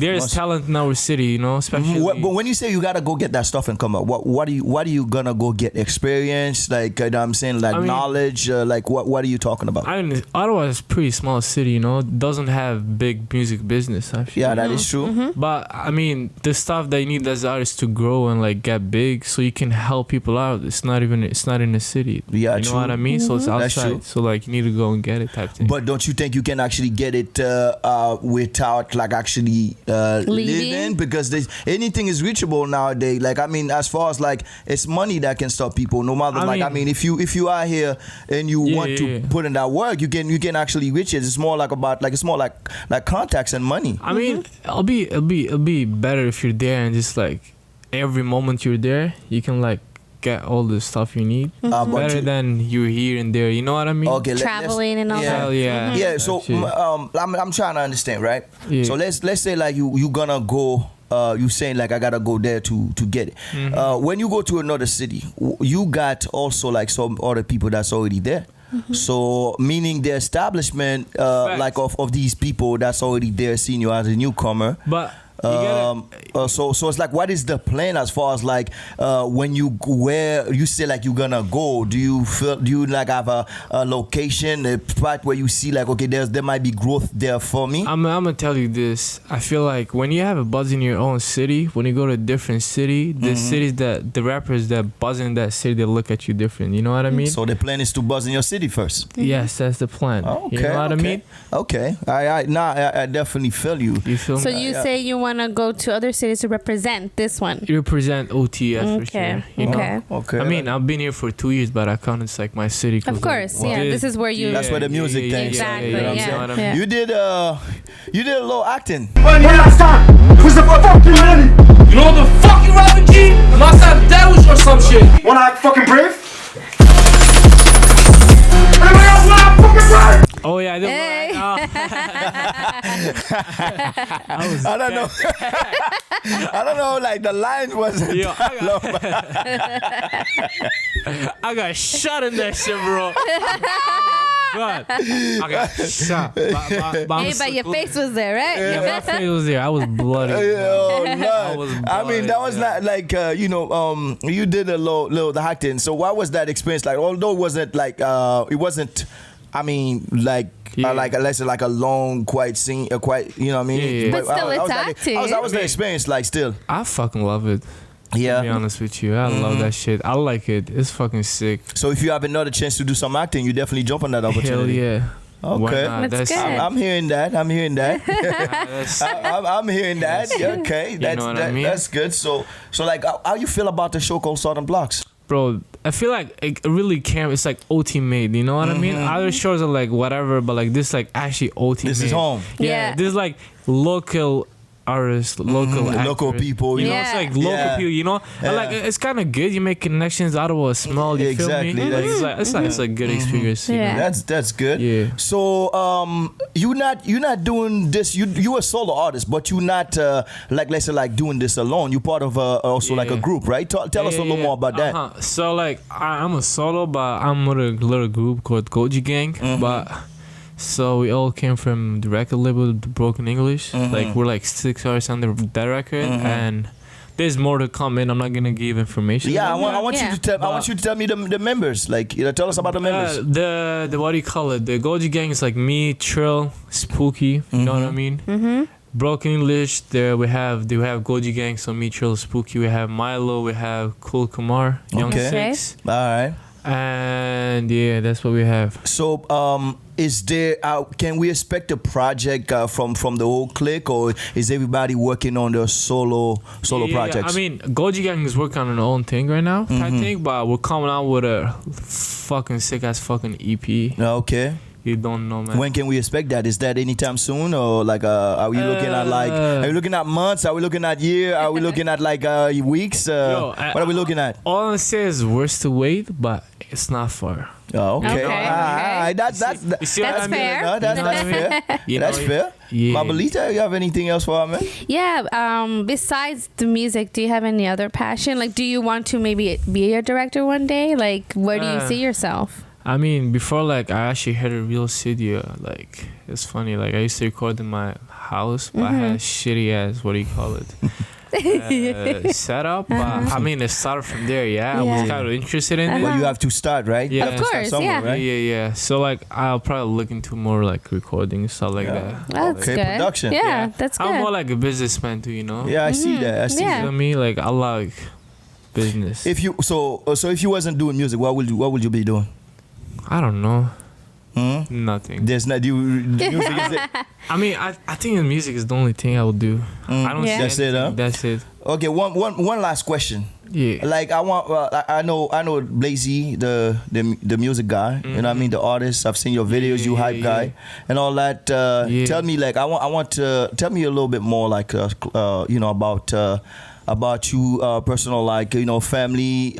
G: There's talent in our city, you know, especially.
B: But when you say you gotta go get that stuff and come up, what are you gonna go get? Experience, like you know what I'm saying, like
G: I mean,
B: knowledge, like what are you talking about?
G: Ottawa is a pretty small city, you know, doesn't have big music business. Actually.
B: Yeah, that is true.
G: But I mean, the stuff that you need as artists to grow and like get big, so you can help people out. It's not in the city.
B: Yeah,
G: you know
B: true.
G: what I mean. So it's
B: That's
G: outside.
B: true.
G: So like you need to go and get it type thing.
B: But don't you think you can actually get it without like actually living? Because anything is reachable nowadays. Like I mean, as far as like it's money that can stop people. No matter if you are here and you want to put in that work, you can actually reach it. It's more like contacts and money.
G: I mean, it'll be better if you're there and just like every moment you're there, you can like get all the stuff you need. Better than you're here and there. You know what I mean?
B: Okay,
C: traveling and all
B: yeah.
C: that.
G: Yeah.
B: Yeah, so I'm trying to understand, right?
G: Yeah.
B: So let's say like you gonna go. You saying like I gotta go there to get it. When you go to another city, you got also like some other people that's already there. So meaning the establishment like of these people that's already there seeing you as a newcomer.
G: But
B: so it's like, what is the plan as far as like when where you say like you're gonna go? Do you like have a location, a spot where you see like, okay, there might be growth there for me?
G: I'm gonna tell you this. I feel like when you have a buzz in your own city, when you go to a different city, the cities that the rappers that buzz in that city, they look at you different. You know what I mean?
B: So the plan is to buzz in your city first.
G: Yes, that's the plan.
B: Okay,
G: you know what I mean?
B: Okay, I definitely feel you.
G: You feel
C: So
G: me?
C: you say you want to go to other cities to represent this one?
G: You represent OTS for
C: Okay.
G: sure. You know?
C: Okay.
B: Okay.
G: I mean, I've been here for 2 years, but I count it's like my city. 'cause
C: Of course,
G: like,
C: yeah. This is where you.
B: That's where the music thing
C: Exactly,
B: you know what I'm
C: yeah,
B: saying?
G: what I mean?
C: yeah.
B: You did a little acting.
E: When last time was the fucking ready?
A: You know the fuck you rapping, G? Last time that was or some shit.
E: Wanna act fucking brave? Anybody else wanna act fucking brave?
G: Oh yeah, I didn't.
C: Hey.
B: I don't know. I don't know. Like the lines wasn't.
G: Yo,
B: that long, but-
G: I got shot in that shit, bro. God, I got shot.
C: But your face was there, right?
G: Yeah, my face was there. I was bloody.
B: Oh,
G: I
B: Lord.
G: was
B: I mean, that was
G: bloody,
B: not like you did a little the acting. So what was that experience like? Although it wasn't like it wasn't. I mean, like.
G: Yeah.
B: Like let's say like a long, quiet scene, quiet. You know what I mean?
G: Yeah.
C: But still, it's
B: was
C: acting.
B: That was the experience. Like still.
G: I fucking love it. To be
B: Yeah.
G: honest with you, I love that shit. I like it. It's fucking sick.
B: So if you have another chance to do some acting, you definitely jump on that
G: Hell
B: opportunity.
G: yeah.
B: Okay.
G: Why not?
C: That's good.
B: I'm hearing that. I'm hearing that.
G: That's-
B: I'm hearing that. Okay,
G: You know what I mean?
B: That's good. So like, how you feel about the show called Southern Blocks?
G: Bro, I feel like it really can't. It's like OT made. You know what I mean? Other shows are like whatever, but like this, like actually OT.
B: This
G: made.
B: is home.
G: Yeah,
C: Yeah.
G: this is like local artists, local
B: local
G: actors.
B: people.
G: You know, it's like local people. You know, and like it's kind of good. You make connections out of what's small. You feel me? Like, it's a good experience. You know?
B: That's good.
G: Yeah.
B: So you're not doing this. You a solo artist, but you're not like, let's say, like doing this alone. You're part of also like a group, right? Tell us a little more about that.
G: So like I'm a solo, but I'm with a little group called Goji Gang. But so we all came from the record label, The Broken English. Like we're like 6 artists on that record, and there's more to come in. I'm not gonna give information.
B: Yeah, I want you to tell. I want you to tell me the members. Like, tell us about the members.
G: The what do you call it? The Goji Gang is like me, Trill, Spooky. You know what I mean? Broken English. There we have Goji Gang. So me, Trill, Spooky. We have Milo. We have Cool Kumar, Young Six.
B: All right.
G: And yeah, that's what we have.
B: So, is there? Can we expect a project from the whole clique, or is everybody working on their solo projects?
G: I mean, Goji Gang is working on their own thing right now, I think, but we're coming out with a fucking sick ass fucking EP.
B: Okay.
G: You don't know, man.
B: When can we expect that? Is that anytime soon, or like are we looking at like? Are we looking at months? Are we looking at year? Are we looking at like weeks? What are we looking at?
G: All I say is we're still wait, but it's not far.
B: Oh, okay.
C: Okay.
B: That's
G: You see what I mean?
C: fair.
B: No, that's fair. That's fair.
G: Yeah.
B: Mabelita, you have anything else for me?
C: Yeah. Besides the music, do you have any other passion? Like, do you want to maybe be a director one day? Like, where do you see yourself?
G: I mean, before, like, I actually had a real studio. Like, it's funny. Like, I used to record in my house, but I had a shitty ass, what do you call it? Setup. But I mean, it started from there. I was kind of interested in it.
B: But you have to start, right?
G: Yeah.
C: Of course,
B: right?
G: Yeah. So, like, I'll probably look into more, like, recording and stuff like that.
C: That's
B: Okay,
C: good.
B: production.
C: Yeah, that's good.
G: I'm more like a businessman, too, you know?
B: Yeah, I see that. I see
C: Yeah.
G: You know me? Like, I like business.
B: If you so if you wasn't doing music, what would you be doing?
G: I don't know. Nothing.
B: There's not music. Is it?
G: I mean, I think the music is the only thing I would do. I don't see
B: That's it, huh?
G: anything. That's it.
B: Okay, one last question.
G: Yeah.
B: Like I want, I know Blazeee, the music guy. You know what I mean, the artist. I've seen your videos, you hype guy, and all that. Tell me, like, I want to tell me a little bit more, like, about you personal, like, family,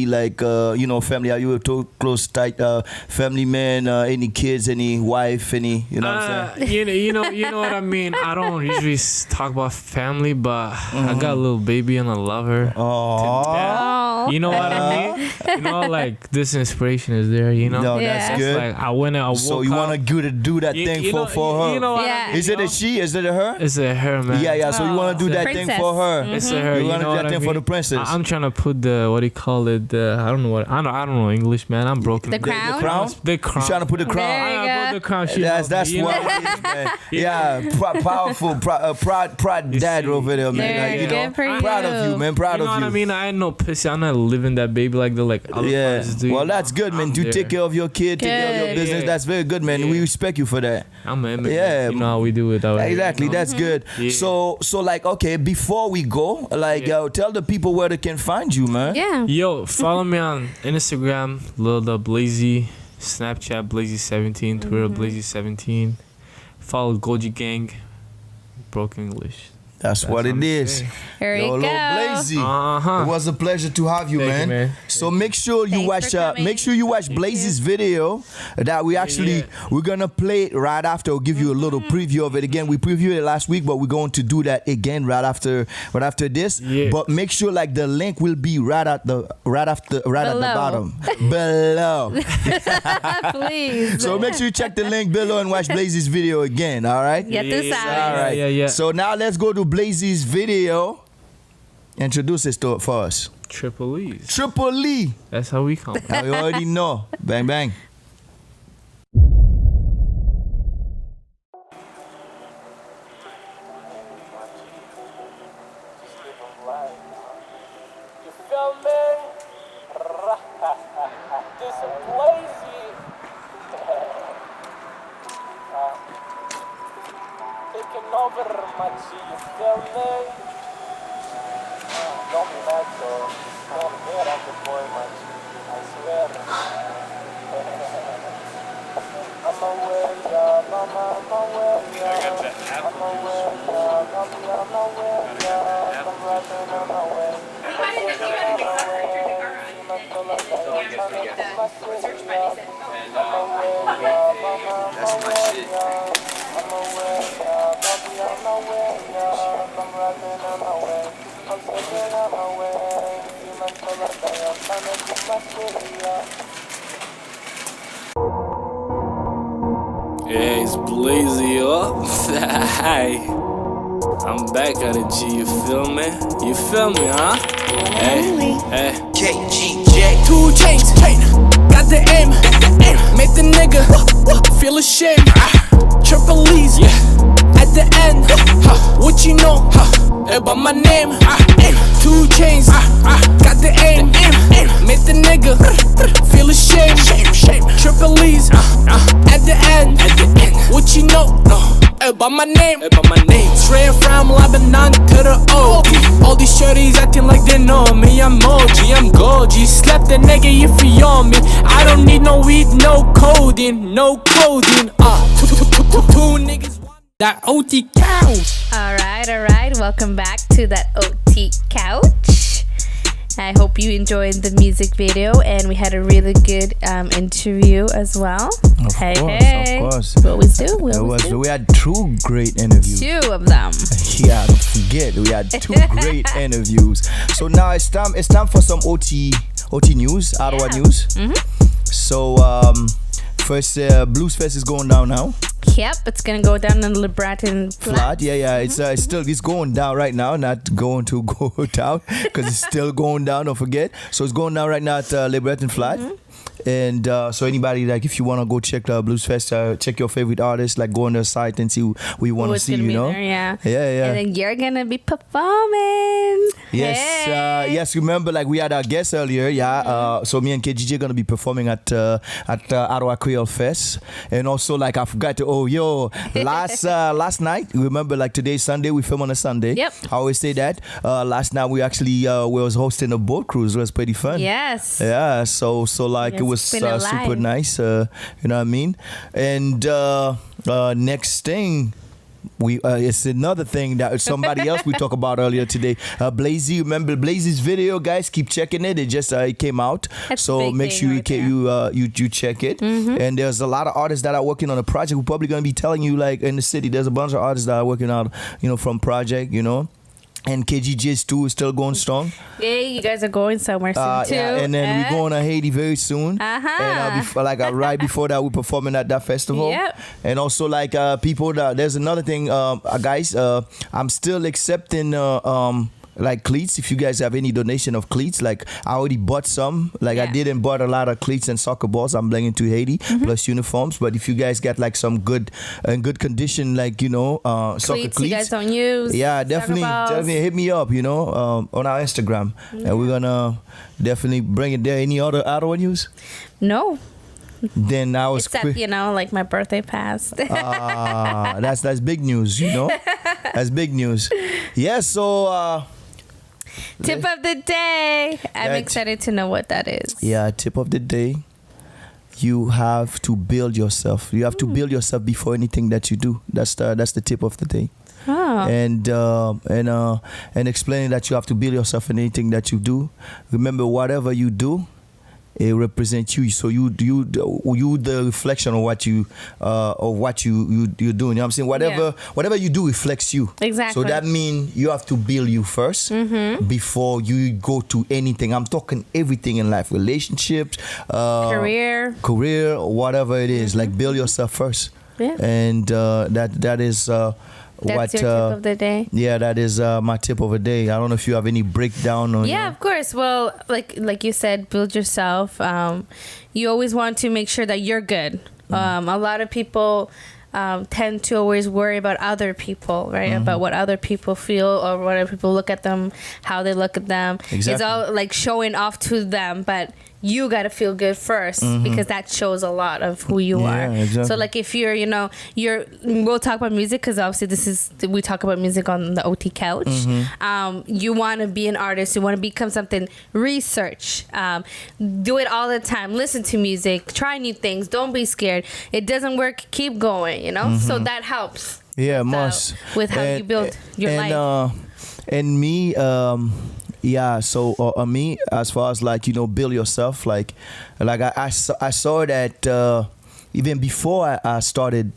B: like, family. Are you a close, tight family man? Any kids? Any wife? Any? You know what I'm saying?
G: You know what I mean. I don't usually talk about family, but I got a little baby and I love her.
B: Oh,
G: You know what I mean? You know, like, this inspiration is there. You know.
B: no,
C: Yeah.
B: that's
G: It's
B: good.
G: like I went out.
B: So you want to do that thing for her?
G: You know what
C: Yeah.
G: I mean?
B: Is it a she? Is it a her?
G: It's a her, man.
B: Yeah. So you want to do that thing
C: Princess.
B: for her?
G: It's a her.
B: You
G: You
B: want to
G: know
B: do
G: what
B: that
G: I
B: thing
G: mean?
B: for the princess?
G: I'm trying to put the, what do you call it? I don't know English, man. I'm broken.
C: The crown?
B: crown?
G: The crown.
B: You trying to put the crown?
C: There you
G: I
C: go.
G: put the crown. She
B: That's
G: knows me, you
B: what
G: know?
B: it is, man. Yeah, powerful, proud dad
G: see.
B: over there, man.
C: There,
B: Like,
C: good for
B: proud of you, man. Proud
G: You know
B: of
G: what
B: you.
G: I mean? I ain't no pussy. I'm not living that baby like the other
B: Yeah.
G: fathers do.
B: Well, that's good, man.
G: I'm
B: You
G: there.
B: take care of your kid, take care of your
C: Good.
B: business.
G: Yeah.
B: That's very good, man.
G: Yeah.
B: We respect you for that.
G: I'm an immigrant.
B: Yeah.
G: You know how we do it. That way,
B: Exactly,
G: you know?
B: that's good.
G: Yeah.
B: So like, okay, before we go, like, tell the people where they can find you, man.
C: Yeah.
G: Yo, follow me on Instagram, Lil Blazeee, Snapchat Blazeee17, Twitter Blazeee17. Follow Goji Gang, Broken English.
B: That's what it is.
C: Here
B: Yo,
C: we
B: Lil
C: go.
B: Blazeee. It was a pleasure to have you,
G: Thank you,
B: man.
G: man.
B: So make sure you
C: Thanks
B: watch.
C: for coming.
B: Blazee's video that we actually we're gonna play it right after. We'll give you a little preview of it again. We previewed it last week, but we're going to do that again right after this.
G: Yeah.
B: But make sure, like, the link will be right at the bottom below.
C: Please.
B: So make sure you check the link below and watch Blazee's video again. All right.
C: Get this
G: Yeah.
C: out.
B: All right.
G: Yeah.
B: So now let's go to Blazee's video. Introduce it for us.
G: Triple E's.
B: Triple E.
G: That's how we come.
B: Now you already know. Bang bang.
H: You feel me? This is Blazeee. Taking over my G, you feel me? Don't be mad though. Don't get at the boy, my G. I swear. I'm a way up, I'm a way up. I'm a way up, I'm
I: Yeah, it's Blazeee up. Hey, I'm back at it, G. You feel me? You feel me, huh? Hey, hey.
D: KGJ.
I: 2 chains, chain. Got the aim. Make the nigga feel ashamed. Triple E's, yeah. At the end, what you know about my name? 2 chains. Got the aim. Make the nigga feel ashamed. Triple E's. At the end, what you know about my name? Straight from Lebanon to the OD. All these shorties acting like they know me. I'm OG, I'm Goji. Slap the nigga if he on me. I don't need no weed, no codeine, no codeine. Two niggas.
A: That OT couch.
C: All right. Welcome back to that OT couch. I hope you enjoyed the music video, and we had a really good interview as well.
B: Of course.
C: We always do.
B: We had 2 great interviews.
C: 2 of them.
B: Yeah, don't forget, we had 2 great interviews. So now it's time for some OT news, Ottawa news. So first, Blues Fest is going down now.
C: Yep, it's gonna go down in Liberatin Flat.
B: Yeah. It's going down right now, not going to go down because it's still going down. Don't forget. So it's going down right now at Liberatin Flat. And so anybody, like, if you want to go check the Blues Fest, check your favorite artist, like go on their site and see who you want to see, you know.
C: There, yeah.
B: And
C: then you're gonna be performing.
B: Yes. Remember, like, we had our guest earlier. So me and KGJ gonna be performing at Outaouais Creole Fest. And also, like, I forgot to last night, remember, like, today's Sunday, we film on a Sunday.
C: Yep.
B: I always say that. Last night we actually we was hosting a boat cruise. It was pretty fun.
C: Yes.
B: Yeah. So like, it was super nice. You know what I mean? And next thing, it's another thing that somebody else we talked about earlier today. Blazeee, remember Blazee's video, guys? Keep checking it. It just it came out, so make sure you check it. And there's a lot of artists that are working on a project. We're probably gonna be telling you, like, in the city, there's a bunch of artists that are working out, from project, And KGJ's too is still going strong.
C: Yeah, you guys are going somewhere soon too.
B: Yeah, and then we're going to Haiti very soon. And right before that, we're performing at that festival.
C: Yep.
B: And also, like, people there's another thing, guys. I'm still accepting like cleats. If you guys have any donation of cleats, like, I already bought some. Like, I didn't bought a lot of cleats and soccer balls. I'm bringing to Haiti plus uniforms. But if you guys got, like, some good condition, like, soccer cleats
C: you guys don't use.
B: Yeah, definitely hit me up. On our Instagram, and we're gonna definitely bring it there. Any other Ottawa news?
C: No.
B: Then I was
C: except like my birthday passed.
B: That's big news. That's big news. Yeah. So.
C: Tip of the day. I'm excited to know what that is.
B: Yeah, tip of the day. You have to build yourself. You have to build yourself before anything that you do. That's the tip of the day.
C: Oh.
B: And explaining that you have to build yourself in anything that you do. Remember, whatever you do, it represents you. So you the reflection of what you're doing. You know what I'm saying? Whatever you do reflects you.
C: Exactly.
B: So that means you have to build you first before you go to anything. I'm talking everything in life, relationships,
C: career,
B: whatever it is. Like, build yourself first.
C: Yeah.
B: And that is.
C: That's your tip of the day?
B: Yeah, that is my tip of the day. I don't know if you have any breakdown on.
C: Yeah, of course. Well, like you said, build yourself. You always want to make sure that you're good. A lot of people tend to always worry about other people, right? About what other people feel or what other people look at them, how they look at them.
B: Exactly.
C: It's all like showing off to them, but you got to feel good first because that shows a lot of who you are.
B: Exactly.
C: So like if we'll talk about music because obviously we talk about music on the OT couch. You want to be an artist, you want to become something, research, do it all the time, listen to music, try new things, don't be scared. It doesn't work, keep going, so that helps.
B: Yeah,
C: with,
B: must.
C: with how you build your life.
B: And me, yeah. So me, as far as like build yourself, like I saw that even before I started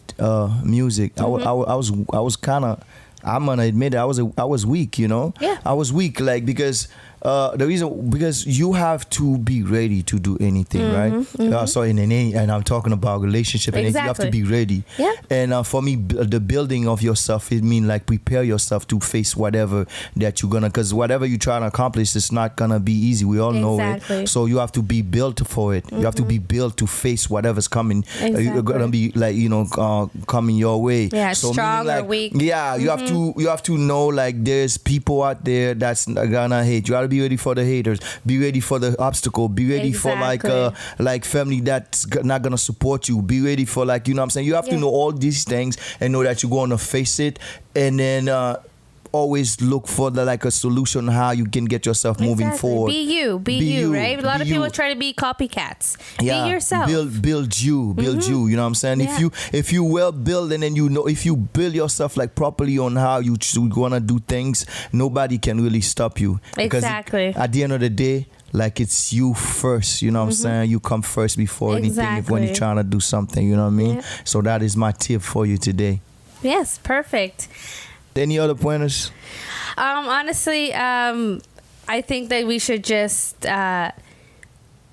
B: music, I was kind of. I'm gonna admit it, I was weak,
C: Yeah.
B: I was weak, like because because you have to be ready to do anything, right? So and I'm talking about relationship, and you have to be ready.
C: Yeah.
B: And for me, the building of yourself, it means like prepare yourself to face whatever that you're gonna, because whatever you try to accomplish, it's not gonna be easy. We all know it. So you have to be built for it. You have to be built to face whatever's coming. You're gonna be like coming your way.
C: Yeah,
B: so
C: strong
B: like,
C: or weak.
B: Yeah, you have to know like there's people out there that's gonna hate. You gotta be ready for the haters. Be ready for the obstacle. Be ready for like family that's not gonna support you. Be ready for like what I'm saying. You have to know all these things and know that you're gonna face it, and then always look for a solution how you can get yourself moving forward.
C: Be you, right? A lot of people try to be copycats.
B: Yeah,
C: be yourself.
B: Build you. You know what I'm saying?
C: Yeah.
B: If you well build, and then if you build yourself like properly on how you wanna do things, nobody can really stop you.
C: Exactly.
B: Because at the end of the day, like it's you first, you know what I'm saying? You come first before anything when you're trying to do something, you know what I mean? Yeah. So that is my tip for you today.
C: Yes, perfect.
B: Any other pointers?
C: Honestly, I think that we should just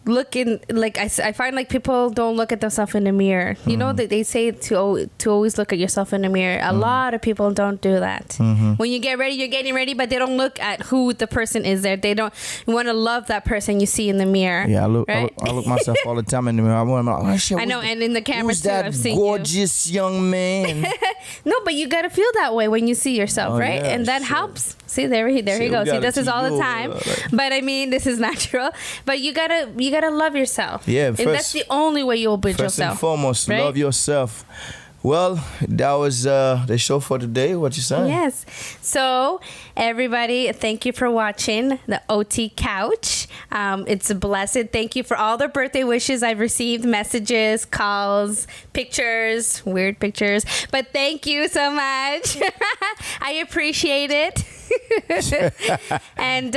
C: look in, like I find like people don't look at themselves in the mirror. You know that they say to always look at yourself in the mirror. A lot of people don't do that. When you get ready, you're getting ready, but they don't look at who the person is there. They don't want to love that person you see in the mirror.
B: Yeah,
C: right?
B: I look myself all the time in the mirror.
C: I know, and in the camera
B: who's
C: too.
B: that
C: I've seen
B: gorgeous young man?
C: No, but you gotta feel that way when you see yourself, right?
B: Yeah,
C: and that helps. See, there he goes. He does this all the time. But I mean, this is natural. But you gotta love yourself.
B: Yeah,
C: and that's the only way you'll build yourself.
B: First and foremost,
C: right?
B: love yourself. Well, that was the show for today. What you saying?
C: Yes. So, everybody, thank you for watching the OT Couch. It's blessed. Thank you for all the birthday wishes I've received, messages, calls, pictures, weird pictures. But thank you so much. I appreciate it. And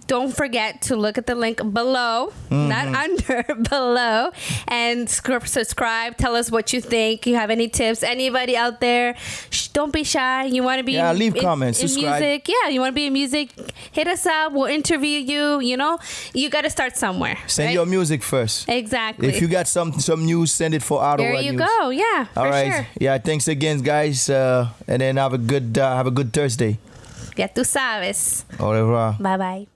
C: don't forget to look at the link below, not under, below, and subscribe. Tell us what you think. You have any tips? Anybody out there? Don't be shy. You want to be
B: leave comments,
C: in
B: subscribe.
C: music? Yeah, you want to be in music? Hit us up. We'll interview you. You know, you got to start somewhere.
B: Send your music first.
C: Exactly.
B: If you got some news, send it for Outaouais
C: There you
B: news.
C: go. Yeah.
B: All right.
C: Sure.
B: Yeah. Thanks again, guys. And then have a good Thursday.
C: Ya tú sabes.
B: Au revoir.
C: Bye bye.